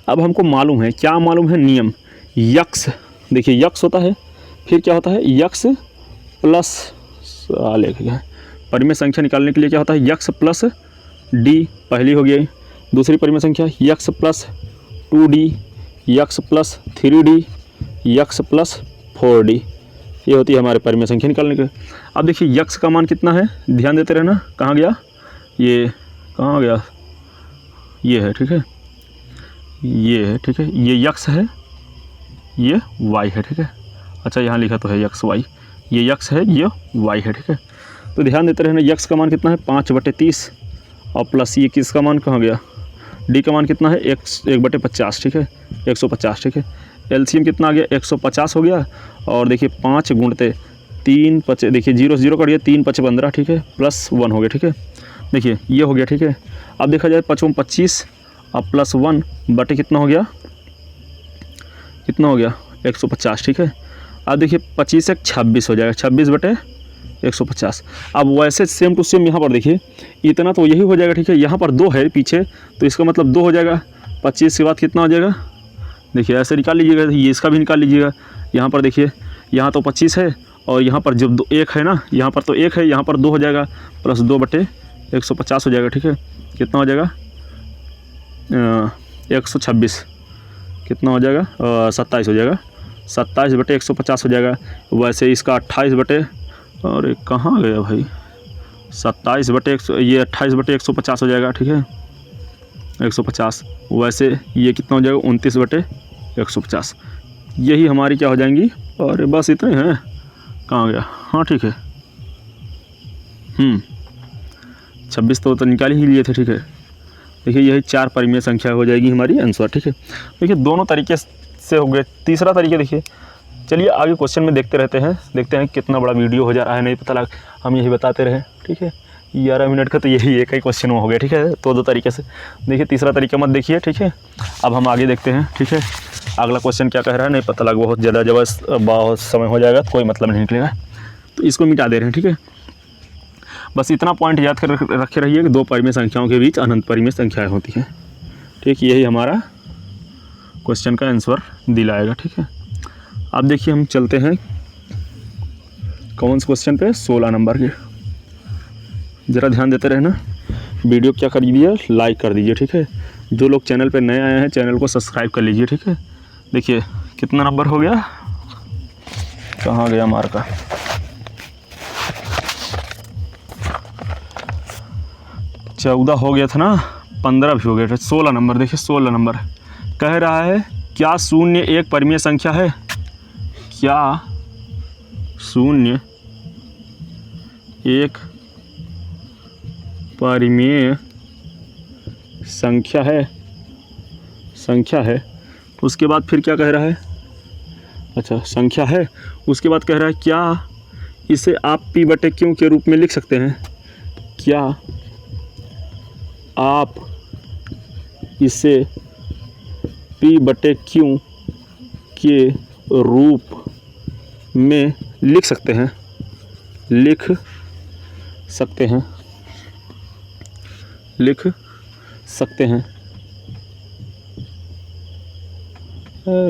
अब हमको मालूम है, क्या मालूम है नियम, यक्स, देखिए यक्स होता है, फिर क्या होता है यक्स प्लस परिमेय संख्या निकालने के लिए क्या होता है यक्स प्लस डी, पहली हो गई। दूसरी परिमेय संख्या x plus 2d, x plus 3d, x plus 4d, ये होती है हमारे परिमेय संख्या निकालने के। अब देखिए यक्स का मान कितना है, ध्यान देते रहना, कहाँ गया ये, कहाँ गया, ये है। ठीक है, ये है। ठीक है, ये यक्स है, ये y है। ठीक है, अच्छा यहाँ लिखा तो है यक्स y, ये यक्स है, ये y है। ठीक है, तो ध्यान देते रहना, यक्स का मान कितना है 5/30, और प्लस ये किसका मान कहाँ गया d का मान कितना है 1/50। ठीक है, 150। ठीक है, एलसीएम कितना आ गया 150 हो गया, और देखिए 5 × 3 × 5, देखिए 0 0 करिए 3 × 5 = 15। ठीक है, +1 हो गया। ठीक है, देखिए ये हो गया। ठीक है, अब देखा जाए 5 × 25 और +1 बटे कितना हो गया 150। ठीक है, अब देखिए 25 × 26 हो जाएगा, 26/150। अब वैसे सेम टू सेम यहाँ पर देखिए इतना तो यही हो जाएगा। ठीक है, यहाँ पर 2 है पीछे, तो इसका मतलब 2 हो जाएगा, 25 के बाद कितना हो जाएगा, देखिए ऐसे निकाल लीजिएगा, ये इसका भी निकाल लीजिएगा। यहाँ पर देखिए यहाँ तो 25 है, और यहाँ पर जब 1 है ना, यहाँ पर तो 1 है, यहाँ पर 2 हो जाएगा, प्लस 2/150 हो जाएगा। ठीक है, कितना हो जाएगा 126, कितना हो जाएगा 27 हो जाएगा, 27/150 हो जाएगा। वैसे इसका 28 और कहाँ गया भाई 27/100, ये 28/150 हो जाएगा। ठीक है, 150, वैसे ये कितना हो जाएगा 29/150। यही हमारी क्या हो जाएंगी, और बस इतने हैं, कहाँ गया, हाँ ठीक है 26 तो निकाल ही लिए थे। ठीक है, देखिए यही 4 परिमेय संख्या हो जाएगी हमारी आंसर। ठीक है, देखिए दोनों तरीके से हो गए। तीसरा तरीका देखिए, चलिए आगे क्वेश्चन में देखते हैं कितना बड़ा वीडियो हो जा रहा है, नहीं पता लगा, हम यही बताते रहे। ठीक है, 11 मिनट का तो यही एक ही क्वेश्चन में हो गया। ठीक है, तो 2 तरीके से देखिए, तीसरा तरीका मत देखिए। ठीक है, अब हम आगे देखते हैं। ठीक है, अगला क्वेश्चन क्या कह रहा है नहीं पता लगा, बहुत ज़्यादा बहुत समय हो जाएगा तो कोई मतलब नहीं निकलेगा, तो इसको मिटा दे रहे हैं। ठीक है, बस इतना पॉइंट याद कर रखे रहिए कि 2 परिमेय संख्याओं के बीच अनंत परिमेय संख्याएँ होती हैं। ठीक, यही हमारा क्वेश्चन का आंसर दिलाएगा। ठीक है, अब देखिए हम चलते हैं कौन से क्वेश्चन पे, 16 नंबर के। ज़रा ध्यान देते रहना, वीडियो क्या कर दीजिए, लाइक कर दीजिए। ठीक है, जो लोग चैनल पे नए आए हैं चैनल को सब्सक्राइब कर लीजिए। ठीक है, देखिए कितना नंबर हो गया, कहाँ गया मार्का, चौदह हो गया था ना, 15 भी हो गया था, 16 नंबर। देखिए 16 नंबर कह रहा है क्या 0 एक परिमेय संख्या है, क्या 0 एक परिमेय संख्या है। उसके बाद फिर क्या कह रहा है, अच्छा संख्या है, उसके बाद कह रहा है क्या इसे आप P/Q के रूप में लिख सकते हैं, क्या आप इसे P/Q के रूप में लिख सकते हैं, लिख सकते हैं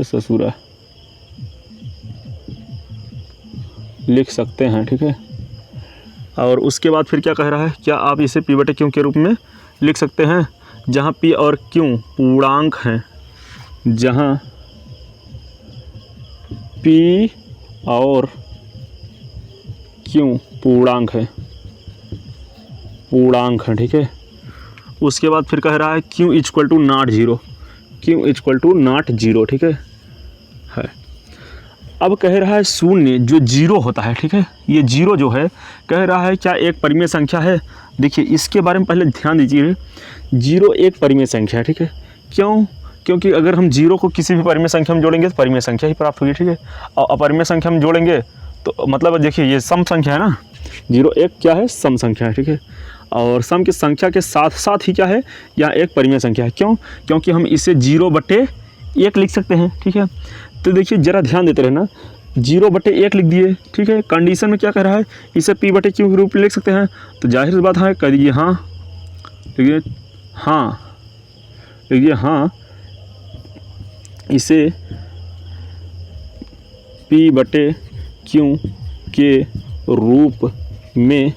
ससुरा, लिख सकते हैं, ठीक है। और उसके बाद फिर क्या कह रहा है, क्या आप इसे P/Q के रूप में लिख सकते हैं जहाँ P और Q पूर्णांक हैं, जहाँ P और Q पूर्णांक है, ठीक है। उसके बाद फिर कह रहा है Q = not 0, Q = not 0, ठीक है। अब कह रहा है 0 जो 0 होता है, ठीक है, ये 0 जो है कह रहा है क्या एक परिमेय संख्या है। देखिए इसके बारे में पहले ध्यान दीजिए, 0 एक परिमेय संख्या है, ठीक है। क्यों? क्योंकि अगर हम 0 को किसी भी परिमेय संख्या में जोड़ेंगे तो परिमेय संख्या ही प्राप्त होगी, ठीक है। और अपरिमेय संख्या में जोड़ेंगे तो मतलब देखिए ये सम संख्या है ना, 0 एक क्या है, सम संख्या है, ठीक है। और सम की संख्या के साथ साथ ही क्या है, यहाँ एक परिमेय संख्या है। क्यों? क्योंकि हम इसे 0/1 लिख सकते हैं, ठीक है। तो देखिए ज़रा ध्यान देते रहना, 0/1 लिख दिए, ठीक है। कंडीशन में क्या कह रहा है, इसे P/Q के रूप में लिख सकते हैं, तो जाहिर सी बात है कह दीजिए हाँ, लिखिए हाँ, इसे P/Q के रूप में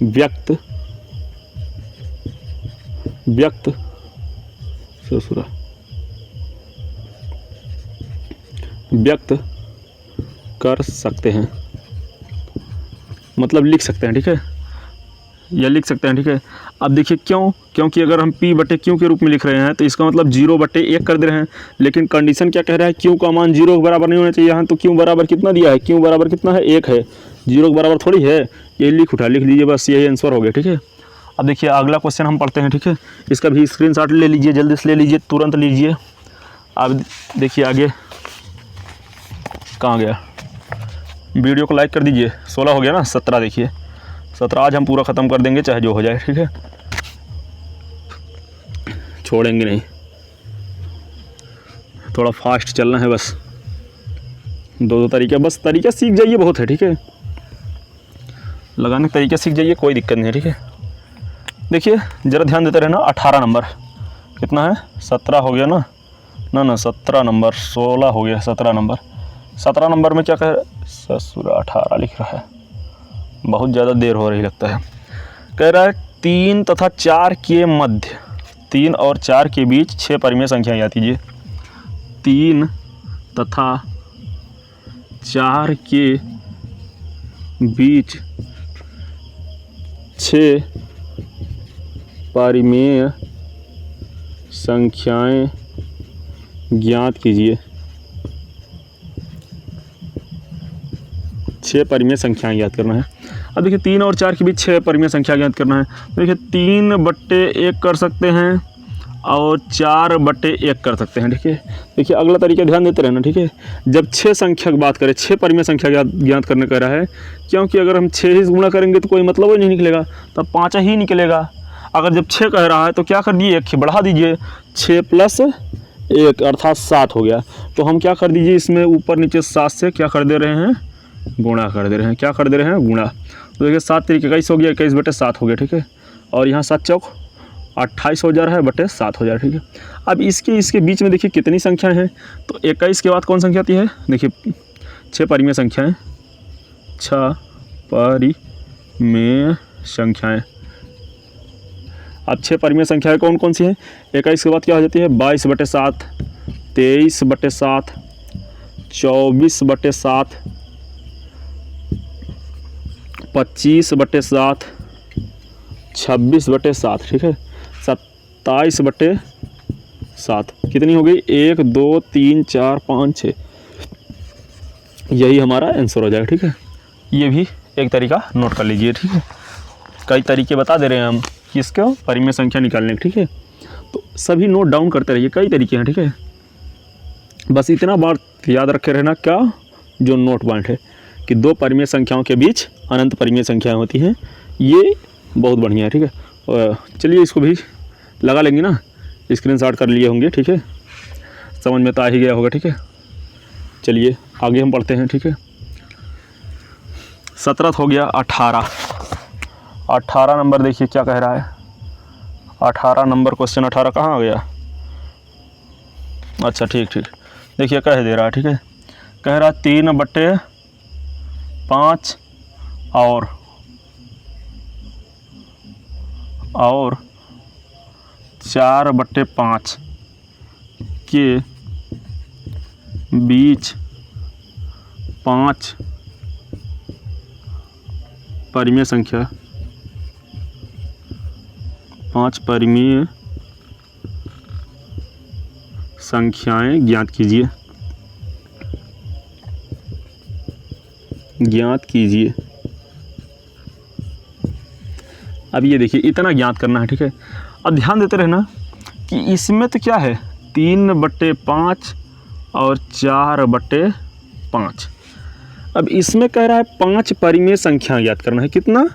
व्यक्त कर सकते हैं, मतलब लिख सकते हैं, ठीक है, या लिख सकते हैं, ठीक है। अब देखिए क्यों, क्योंकि अगर हम P/Q के रूप में लिख रहे हैं तो इसका मतलब 0/1 कर दे रहे हैं, लेकिन कंडीशन क्या कह रहा है, Q का मान 0 के बराबर नहीं होना चाहिए। यहाँ तो Q बराबर कितना दिया है, Q बराबर कितना है, 1 है, 0 के बराबर थोड़ी है, ये लिख दीजिए, बस यही आंसर हो गया, ठीक है। अब देखिए अगला क्वेश्चन हम पढ़ते हैं, ठीक है। इसका भी स्क्रीनशॉट ले लीजिए, जल्दी से ले लीजिए, तुरंत लीजिए। अब देखिए आगे कहाँ गया, वीडियो को लाइक कर दीजिए। 16 हो गया ना, 17 देखिए, 17 आज हम पूरा ख़त्म कर देंगे चाहे जो हो जाए, ठीक है, छोड़ेंगे नहीं, थोड़ा फास्ट चलना है बस, 2 तरीके, बस तरीका सीख जाइए, बहुत है, ठीक है, लगाने का तरीका सीख जाइए, कोई दिक्कत नहीं है, ठीक है। देखिए ज़रा ध्यान देते रहना, 18 नंबर कितना है, 17 हो गया ना, 17 नंबर, 16 हो गया, 17 नंबर, 17 नंबर में क्या कह रहा है, ससुरा 18 लिख रहा है, बहुत ज़्यादा देर हो रही लगता है। कह रहा है 3 तथा 4 के मध्य, 3 और 4 के बीच 6 परिमेय संख्या याद कीजिए, 3 तथा 4 के बीच 6 परिमेय संख्याएं ज्ञात कीजिए, 6 परिमेय संख्याएं ज्ञात करना है। अब देखिए 3 और 4 के बीच 6 परिमेय संख्या ज्ञात करना है। देखिए 3/1 कर सकते हैं और 4/1 कर सकते हैं, ठीक है। देखिए अगला तरीका ध्यान देते रहना, ठीक है। जब 6 संख्या की बात करें, 6 परिमेय संख्या ज्ञात करने कह रहा है, क्योंकि अगर हम 6 ही गुणा करेंगे तो कोई मतलब ही नहीं निकलेगा, तब 5 ही निकलेगा। अगर जब 6 कह रहा है तो क्या कर दिए, 1 बढ़ा दीजिए, 6 + 1 अर्थात 7 हो गया। तो हम क्या कर दीजिए, इसमें ऊपर नीचे 7 से क्या कर दे रहे हैं, गुणा कर दे रहे हैं, क्या कर दे रहे हैं, गुणा। तो देखिए 7 × 3 = 21 हो गया, 21/7 हो गया, ठीक है। और यहाँ 7 चौक 28 हो जा रहा है, बटे 7 हो जा रहा है, ठीक है। अब इसके बीच में देखिए कितनी संख्याएं हैं, तो 21 के बाद कौन संख्या आती है, देखिए 6 परिमेय संख्याएं, 6 परिमेय संख्याएं। अब 6 परिमेय संख्याएं कौन कौन सी हैं, 21 के बाद क्या हो जाती है, 22/7, 23/7, 24/7, 25/7, 26/7, ठीक है, 27/7, कितनी हो गई, 1 2 3 4 5 6, यही हमारा आंसर हो जाएगा, ठीक है। ये भी एक तरीका नोट कर लीजिए, ठीक है। कई तरीके बता दे रहे हैं हम किसको, परिमेय संख्या निकालने के, ठीक है। तो सभी नोट डाउन करते रहिए, कई तरीके हैं, ठीक है। बस इतना बात याद रखे रहना, क्या जो नोट पॉइंट है कि दो परिमेय संख्याओं के बीच अनंत परिमेय संख्याएं होती हैं, ये बहुत बढ़िया है, ठीक है। और चलिए इसको भी लगा लेंगे ना, स्क्रीनशॉट कर लिए होंगे, ठीक है। समझ में तो आ ही गया होगा, ठीक है। चलिए आगे हम पढ़ते हैं, ठीक है। 17 हो गया 18 नंबर देखिए क्या कह रहा है। 18 नंबर क्वेश्चन 18 कहाँ आ गया? अच्छा ठीक देखिए कह दे रहा है, ठीक है। कह रहा 3/5 और 4/5 के बीच 5 परिमेय संख्या, 5 परिमेय संख्याएं ज्ञात कीजिए। अब ये देखिए इतना ज्ञात करना है, ठीक है। अब ध्यान देते रहना कि इसमें तो क्या है 3/5 और 4/5। अब इसमें कह रहा है 5 परिमेय संख्याएं ज्ञात करना है। कितना?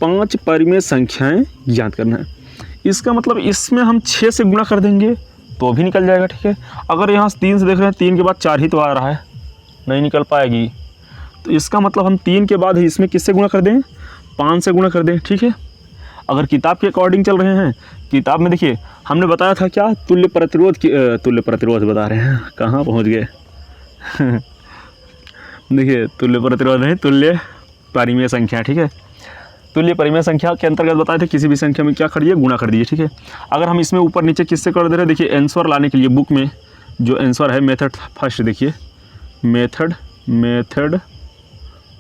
5 परिमेय संख्याएं ज्ञात करना है। इसका मतलब इसमें हम 6 से गुणा कर देंगे तो भी निकल जाएगा, ठीक है। अगर यहाँ 3 से देख रहे हैं, 3 के बाद 4 ही तो आ रहा है, नहीं निकल पाएगी। तो इसका मतलब हम 3 के बाद इसमें किससे गुणा कर दें? 5 से गुणा कर दें, ठीक है। अगर किताब के अकॉर्डिंग चल रहे हैं, किताब में देखिए हमने बताया था क्या, तुल्य प्रतिरोध बता रहे हैं, कहाँ पहुँच गए देखिए तुल्य प्रतिरोध नहीं, तुल्य परिमेय संख्या, ठीक है। तुल्य परिमेय संख्या के अंतर्गत बताए थे किसी भी संख्या में क्या करिए, गुणा कर दीजिए, ठीक है। अगर हम इसमें ऊपर नीचे किससे कर दे रहे हैं, देखिए आंसर लाने के लिए बुक में जो आंसर है मेथड फर्स्ट, देखिए मेथड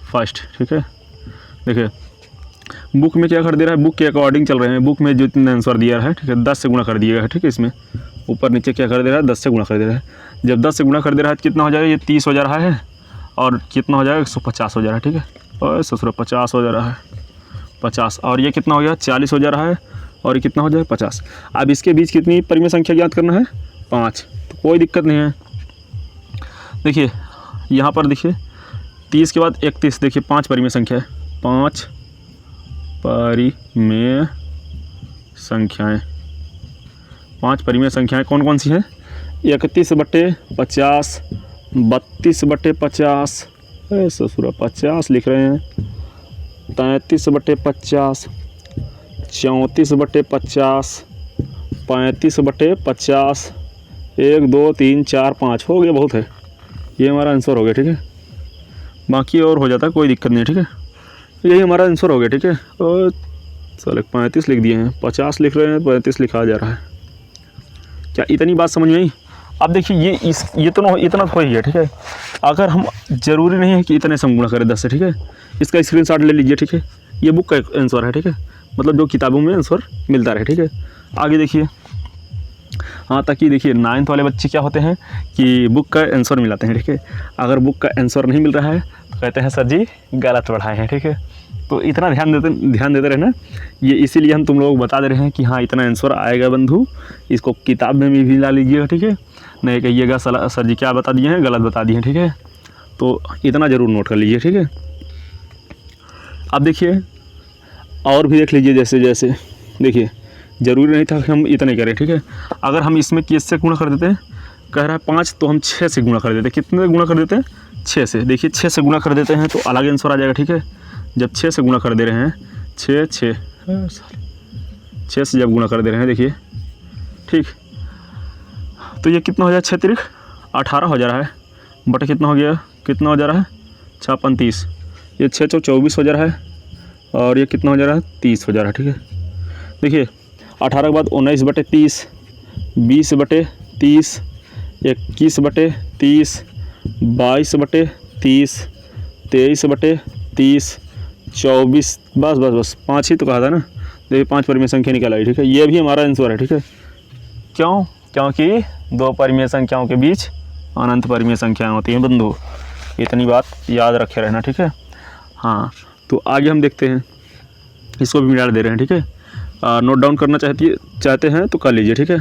फर्स्ट, ठीक है। देखिए बुक में क्या कर दे रहा है, बुक के अकॉर्डिंग चल रहे हैं। बुक में जो इतने आंसर दिया है, ठीक है, 10 से गुणा कर दिएगा है, ठीक है। इसमें ऊपर नीचे क्या कर दे रहा है, 10 से गुणा कर दे रहा है। जब 10 से गुणा कर दे रहा है तो कितना हो जाएगा, ये 30 हो जा रहा है और कितना हो जाएगा 150 हो जा रहा है, ठीक है। और 50 हो जा रहा है, 50 और ये कितना हो गया 40 हो जा रहा है और ये कितना हो जाएगा 50। अब इसके बीच कितनी परिमेय संख्या ज्ञात करना है, 5। तो कोई दिक्कत नहीं है। देखिए यहाँ पर देखिए 30 के बाद 31, देखिए 5 परिमेय संख्या है, 5 परिमेय संख्याएं। 5 परिमेय संख्याएं कौन कौन सी हैं? 31/50, 32/50, ससुरा 50 लिख रहे हैं, 33/50, 34/50, 35/50, 1 2 3 4 5 हो गया, बहुत है। ये हमारा आंसर हो गया, ठीक है। बाकी और हो जाता है, कोई दिक्कत नहीं है, ठीक है। यही हमारा आंसर हो गया, ठीक है। और साले 35 लिख दिए हैं, 50 लिख रहे हैं, 35 लिखा जा रहा है। क्या इतनी बात समझ में आई? अब देखिए ये इतना तो हो ही गया, ठीक है। अगर हम ज़रूरी नहीं है कि इतने से गुणा करें 10 से, ठीक है। इसका स्क्रीनशॉट ले लीजिए, ठीक है। ये बुक का आंसर है, ठीक है, मतलब जो किताबों में आंसर मिलता रहे, ठीक है। आगे देखिए, हाँ, ताकि देखिए 9th वाले बच्चे क्या होते हैं कि बुक का आंसर मिलाते हैं, ठीक है। अगर बुक का आंसर नहीं मिल रहा है तो कहते हैं सर जी गलत पढ़ाए हैं, ठीक है। तो इतना ध्यान देते रहना। ये इसीलिए हम तुम लोग बता दे रहे हैं कि हाँ इतना आंसर आएगा बंधु, इसको किताब में भी ला लीजिएगा, ठीक है। नहीं कहिएगा सर जी क्या बता दिए हैं, गलत बता दिए हैं, ठीक है। तो इतना ज़रूर नोट कर लीजिए, ठीक है। अब देखिए और भी देख लीजिए, जैसे देखिए ज़रूरी नहीं था कि हम इतने करें, ठीक है। अगर हम इसमें किससे गुणा कर देते हैं, कह रहा है 5, तो हम 6 से गुणा कर देते हैं। कितने गुणा कर देते हैं? 6 से। देखिए 6 से गुणा कर देते हैं तो अलग आंसर आ जाएगा, ठीक है। जब 6 से गुणा कर दे रहे हैं, 6 से जब गुणा कर दे रहे हैं, देखिए ठीक, तो ये कितना हो जाए 6 तिरिक 18 हो जा रहा है, बटे कितना हो गया, कितना हो जा रहा है 6 35, ये 6 चौक 24 हो जा रहा है और ये कितना हो जा रहा है 30 हो जा रहा है, ठीक है। देखिए 18 के बाद 19/30, 20/30, 21/30, 22/30, 23/30, 24, बस 5 ही तो कहा था ना। देखिए 5 परिमेय संख्या निकल आई, ठीक है। ये भी हमारा आंसर है, ठीक है। क्यों? क्योंकि 2 परिमेय संख्याओं के बीच अनंत परिमेय संख्याएं होती हैं बंधु। इतनी बात याद रखे रहना, ठीक है। हाँ, तो आगे हम देखते हैं, इसको भी मिटा दे रहे हैं, ठीक है। नोट डाउन करना चाहते हैं तो कर लीजिए, ठीक है,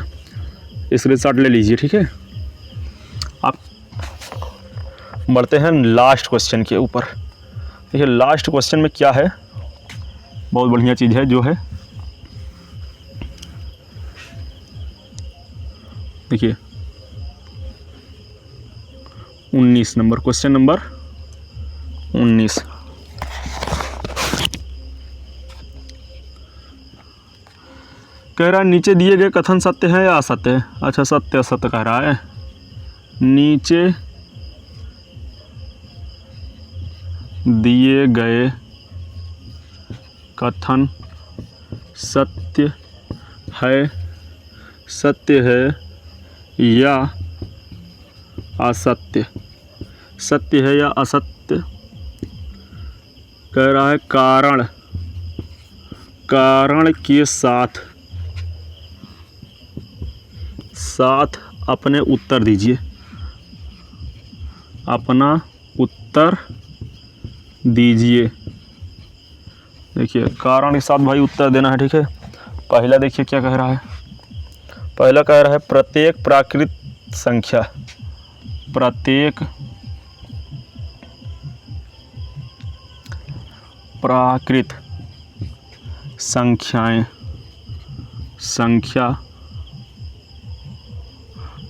स्क्रीनशॉट ले लीजिए, ठीक है। आप बढ़ते हैं लास्ट क्वेश्चन के ऊपर। देखिए लास्ट क्वेश्चन में क्या है, बहुत बढ़िया चीज़ है जो है, देखिए 19 नंबर, क्वेश्चन नंबर 19। कह रहा है नीचे दिए गए कथन सत्य है या असत्य है। अच्छा, सत्य असत्य कह रहा है। नीचे दिए गए कथन सत्य है या असत्य, सत्य है या असत्य। कह रहा है कारण के साथ अपने उत्तर दीजिए, अपना उत्तर दीजिए। देखिए कारण के साथ भाई उत्तर देना है, ठीक है। पहला देखिए क्या कह रहा है, पहला कह रहा है प्रत्येक प्राकृत संख्या, प्रत्येक प्राकृत संख्या,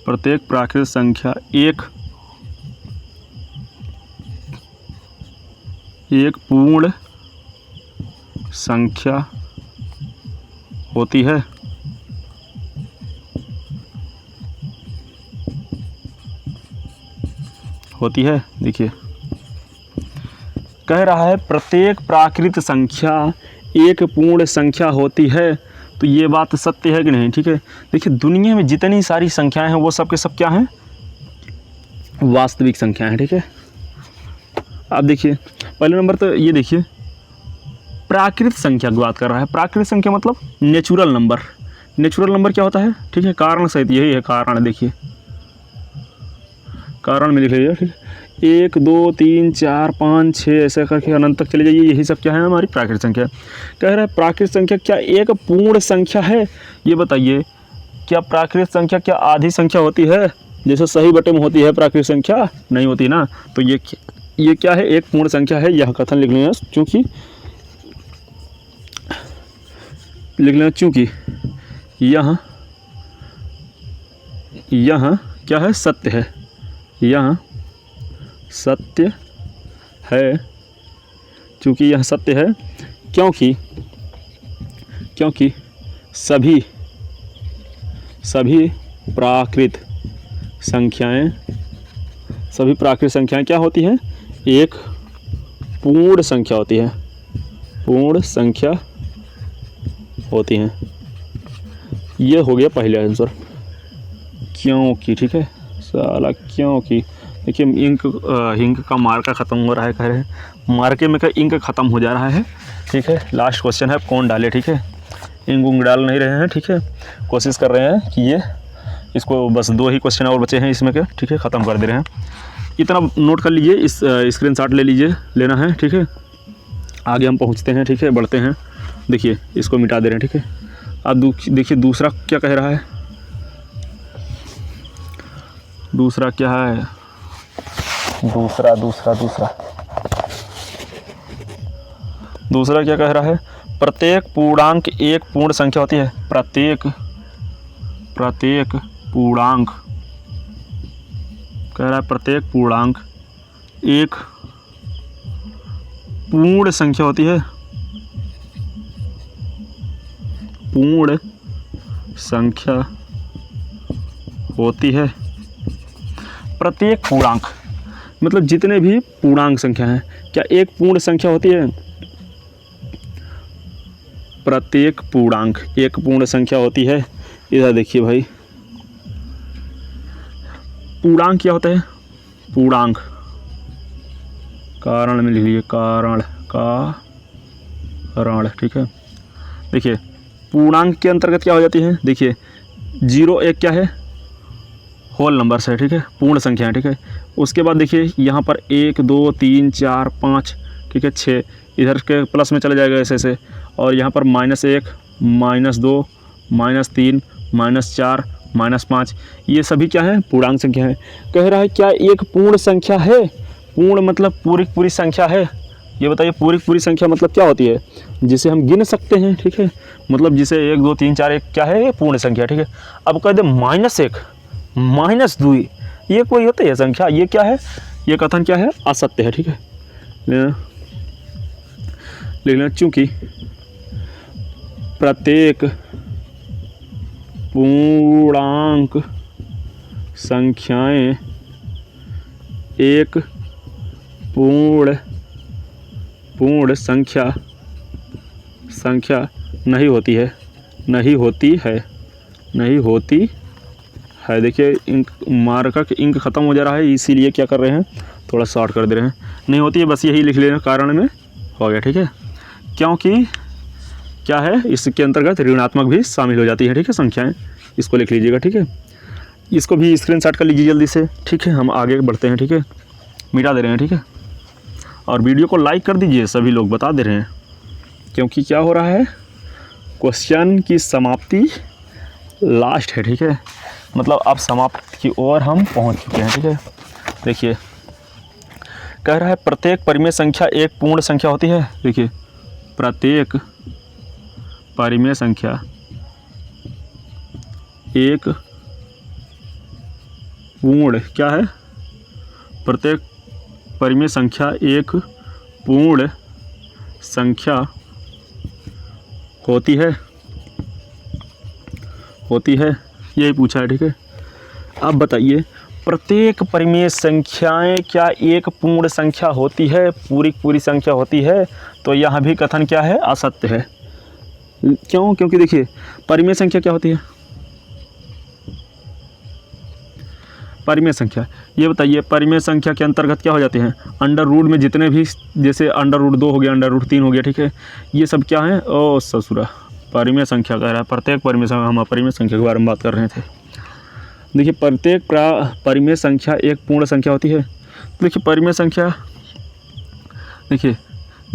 प्रत्येक प्राकृत संख्या एक पूर्ण संख्या होती है। देखिए कह रहा है प्रत्येक प्राकृत संख्या एक पूर्ण संख्या होती है, तो ये बात सत्य है कि नहीं, ठीक है। देखिए दुनिया में जितनी सारी संख्याएं हैं वो सब के सब क्या हैं, वास्तविक संख्याएं हैं, ठीक है। आप देखिए पहले नंबर तो ये देखिए प्राकृत संख्या की बात कर रहा है। प्राकृत संख्या मतलब नेचुरल नंबर। नेचुरल नंबर क्या होता है, ठीक है, कारण सहित, यही है कारण। देखिए कारण में लिख लीजिए, ठीक है, 1 2 3 4 5 6 ऐसे करके अनंत तक चले जाइए, यही सब क्या है हमारी प्राकृत संख्या। कह रहा है प्राकृत संख्या क्या एक पूर्ण संख्या है, ये बताइए। क्या प्राकृत संख्या क्या आधी संख्या होती है, जैसे सही बटे में होती है प्राकृत संख्या, नहीं होती ना। तो ये क्या है, एक पूर्ण संख्या है, यह कथन लिख लेना, चूँकि यह क्या है, सत्य है, यह सत्य है, चूँकि यह सत्य है, क्योंकि सभी प्राकृत संख्याएं क्या होती हैं, एक पूर्ण संख्या होती है, ये हो गया पहला आंसर, क्योंकि, ठीक है, साला क्योंकि। देखिए इंक का मार्का ख़त्म हो रहा है, कह रहे हैं मार्के में का इंक ख़त्म हो जा रहा है, ठीक है। लास्ट क्वेश्चन है, कौन डाले, ठीक है, इंक डाल नहीं रहे हैं, ठीक है। कोशिश कर रहे हैं कि इसको बस 2 ही क्वेश्चन और बचे हैं इसमें के, ठीक है, ख़त्म कर दे रहे हैं। इतना नोट कर लीजिए, इस स्क्रीनशॉट लेना है, ठीक है। आगे हम पहुंचते हैं, ठीक है, बढ़ते हैं। देखिए इसको मिटा दे रहे हैं, ठीक है। अब देखिए दूसरा क्या कह रहा है, दूसरा क्या है, दूसरा क्या कह रहा है, प्रत्येक पूर्णांक एक पूर्ण संख्या होती है। प्रत्येक पूर्णांक कह रहा है प्रत्येक पूर्णांक एक पूर्ण संख्या होती है, पूर्ण संख्या होती है। प्रत्येक पूर्णांक मतलब जितने भी पूर्णांक संख्या हैं, क्या एक पूर्ण संख्या होती है। प्रत्येक पूर्णांक एक पूर्ण संख्या होती है। इधर देखिए भाई, पूर्णांक क्या होता है, पूर्णांक कारण में लिख लीजिए, कारण, ठीक है। देखिए पूर्णांक के अंतर्गत क्या हो जाती है, देखिए 0 1 क्या है, होल नंबर्स है, ठीक है, पूर्ण संख्या है, ठीक है। उसके बाद देखिए यहाँ पर 1 2 3 4 5, ठीक है। 6 इधर के प्लस में चला जाएगा ऐसे ऐसे, और यहाँ पर -1 -2 -3 -4 -5 ये सभी क्या है, पूर्णांक संख्या है। कह रहा है क्या एक पूर्ण संख्या है? पूर्ण मतलब पूरी संख्या है। ये बताइए पूरी संख्या मतलब क्या होती है? जिसे हम गिन सकते हैं, ठीक है। मतलब जिसे 1 2 3 4 1 क्या है, ये पूर्ण संख्या, ठीक है। अब कह दे -1 -2 ये कोई होता है संख्या? ये क्या है? ये कथन क्या है? असत्य है, ठीक है। लेकिन चूंकि प्रत्येक पूर्णांक संख्याएं एक पूर्ण संख्या नहीं होती है। देखिए इंक मार्कर के इंक ख़त्म हो जा रहा है, इसीलिए क्या कर रहे हैं, थोड़ा शॉर्ट कर दे रहे हैं। नहीं होती है, बस यही लिख लेना, कारण में हो गया, ठीक है। क्योंकि क्या है, इसके अंतर्गत ऋणात्मक भी शामिल हो जाती है, ठीक है, संख्याएं। इसको लिख लीजिएगा, ठीक है। इसको भी स्क्रीनशॉट कर लीजिए जल्दी से, ठीक है। हम आगे बढ़ते हैं, ठीक है। मिटा दे रहे हैं, ठीक है। और वीडियो को लाइक कर दीजिए, सभी लोग बता दे रहे हैं, क्योंकि क्या हो रहा है, क्वेश्चन की समाप्ति लास्ट है, ठीक है। मतलब अब समाप्ति की ओर हम पहुंच चुके हैं, ठीक है। देखिए कह रहा है प्रत्येक परिमेय संख्या एक पूर्ण संख्या होती है। देखिए प्रत्येक परिमेय संख्या एक पूर्ण क्या है, प्रत्येक परिमेय संख्या एक पूर्ण संख्या होती है, यही पूछा है, ठीक है। अब बताइए प्रत्येक परिमेय संख्याएं क्या एक पूर्ण संख्या होती है, पूरी संख्या होती है? तो यहाँ भी कथन क्या है, असत्य है। क्यों? क्योंकि देखिए परिमेय संख्या क्या होती है, परिमेय संख्या, ये बताइए परिमेय संख्या के अंतर्गत क्या हो जाते हैं, अंडर रूट में जितने भी, जैसे √2 हो गया, √3 हो गया, ठीक है। ये सब क्या है, ओ ससुरा, परिमेय संख्या कह रहा है। प्रत्येक परिमेय संख्या, हम परिमेय संख्या के बारे में बात कर रहे थे। देखिए प्रत्येक परिमेय संख्या एक पूर्ण संख्या होती है। देखिए परिमेय संख्या, देखिए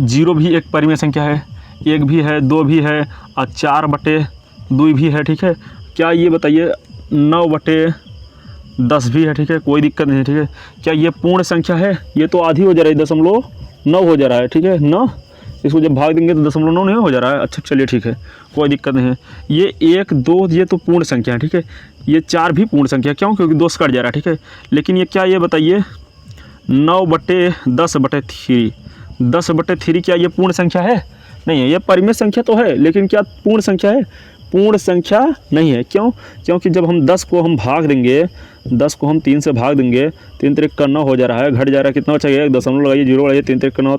0 भी एक परिमेय संख्या है, 1 भी है, 2 भी है, और 4/2 भी है, ठीक है। क्या ये बताइए 9/10 भी है, ठीक है, कोई दिक्कत नहीं है, ठीक है। क्या ये पूर्ण संख्या है? ये तो आधी हो जा रहा है, 0.9 हो जा रहा है, ठीक है ना। इसको जब भाग देंगे तो 0.9 नहीं हो जा रहा है। अच्छा चलिए ठीक है, कोई दिक्कत नहीं है। ये 1 2 ये तो पूर्ण संख्या है, ठीक है। ये 4 भी पूर्ण संख्या, क्यों? क्योंकि 2 से कट जा रहा है, ठीक है। लेकिन ये क्या, ये बताइए 9/10/3, 10/3 क्या ये पूर्ण संख्या है? नहीं है। ये परिमेय संख्या तो है, लेकिन क्या पूर्ण संख्या है? पूर्ण संख्या नहीं है। क्यों? क्योंकि जब हम 10 को हम भाग देंगे, 10 को हम 3 से भाग देंगे, 3 3 का 9 हो जा रहा है, घट जा रहा है, कितना बचेगा, 1 दशमलव लगाइए, 0 लगाइए, 3 3 का 9,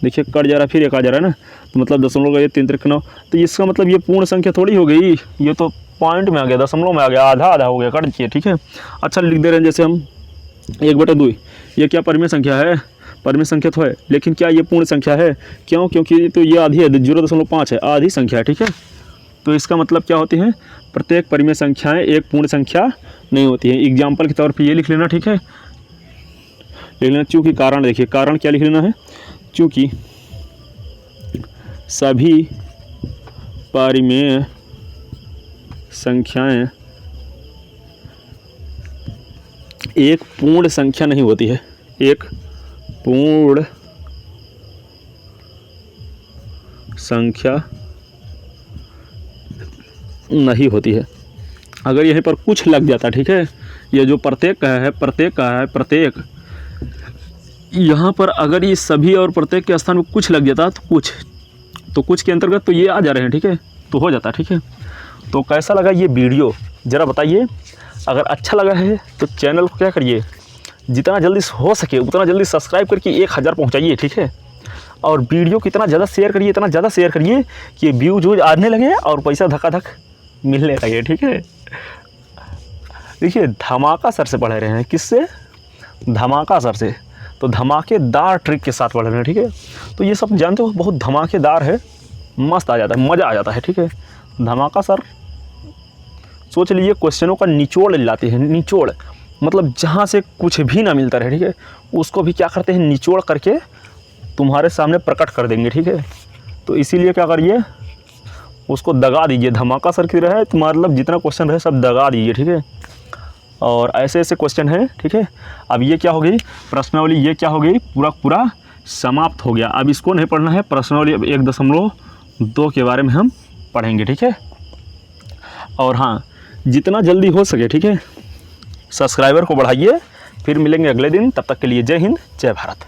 देखिए कट जा रहा है, फिर 1 आ जा रहा है ना, तो मतलब दशमलव लगाइए, 3 3 का 9, तो इसका मतलब ये पूर्ण संख्या थोड़ी हो गई, ये तो पॉइंट में आ गया, दशमलव में आ गया, आधा हो गया, कट दीजिए, ठीक है। अच्छा लिख दे रहे हैं जैसे हम 1/2, ये क्या परिमेय संख्या है? परिमेय संख्या तो है, लेकिन क्या ये पूर्ण संख्या है? क्यों? क्योंकि तो ये आधी है, 0.5 है, आधी संख्या है, ठीक है। तो इसका मतलब क्या होती है, प्रत्येक परिमेय संख्याएं एक पूर्ण संख्या नहीं होती है। एग्जाम्पल के तौर पे ये लिख लेना, ठीक है, लिख लेना। चूँकि कारण, देखिए कारण क्या लिख लेना है, चूँकि सभी परिमेय संख्याएं एक पूर्ण संख्या नहीं होती है, एक पूर्ण संख्या नहीं होती है। अगर यहीं पर कुछ लग जाता, ठीक है, ये जो प्रत्येक का है, प्रत्येक यहाँ पर अगर ये सभी और प्रत्येक के स्थान में कुछ लग जाता तो कुछ के अंतर्गत तो ये आ जा रहे हैं, ठीक है, तो हो जाता, ठीक है। तो कैसा लगा ये वीडियो ज़रा बताइए। अगर अच्छा लगा है तो चैनल को क्या करिए, जितना जल्दी हो सके उतना जल्दी सब्सक्राइब करके 1000 पहुँचाइए, ठीक है। और वीडियो को इतना ज़्यादा शेयर करिए, इतना ज़्यादा शेयर करिए कि व्यूज आने लगे और पैसा धक्का-धक मिलने लगे, ठीक है। देखिए धमाका सर से पढ़ रहे हैं, किससे? धमाका सर से। तो धमाकेदार ट्रिक के साथ पढ़ रहे हैं, ठीक है। तो ये सब जानते हो बहुत धमाकेदार है, मस्त आ जाता है, मज़ा आ जाता है, ठीक है। धमाका सर सोच लीजिए क्वेश्चनों का निचोड़ लाते हैं, निचोड़ मतलब जहाँ से कुछ भी ना मिलता रहे, ठीक है, उसको भी क्या करते हैं, निचोड़ करके तुम्हारे सामने प्रकट कर देंगे, ठीक है। तो इसीलिए क्या करिए, उसको दगा दीजिए, धमाका सर की रहे तो मतलब जितना क्वेश्चन रहे सब दगा दीजिए, ठीक है। और ऐसे ऐसे क्वेश्चन हैं, ठीक है। अब ये क्या हो गई प्रश्नावली, ये क्या हो गई पूरा समाप्त हो गया। अब इसको नहीं पढ़ना है, प्रश्नावली अब 1.2 के बारे में हम पढ़ेंगे, ठीक है। और हाँ, जितना जल्दी हो सके, ठीक है, सब्सक्राइबर को बढ़ाइए। फिर मिलेंगे अगले दिन, तब तक के लिए जय हिंद, जय भारत।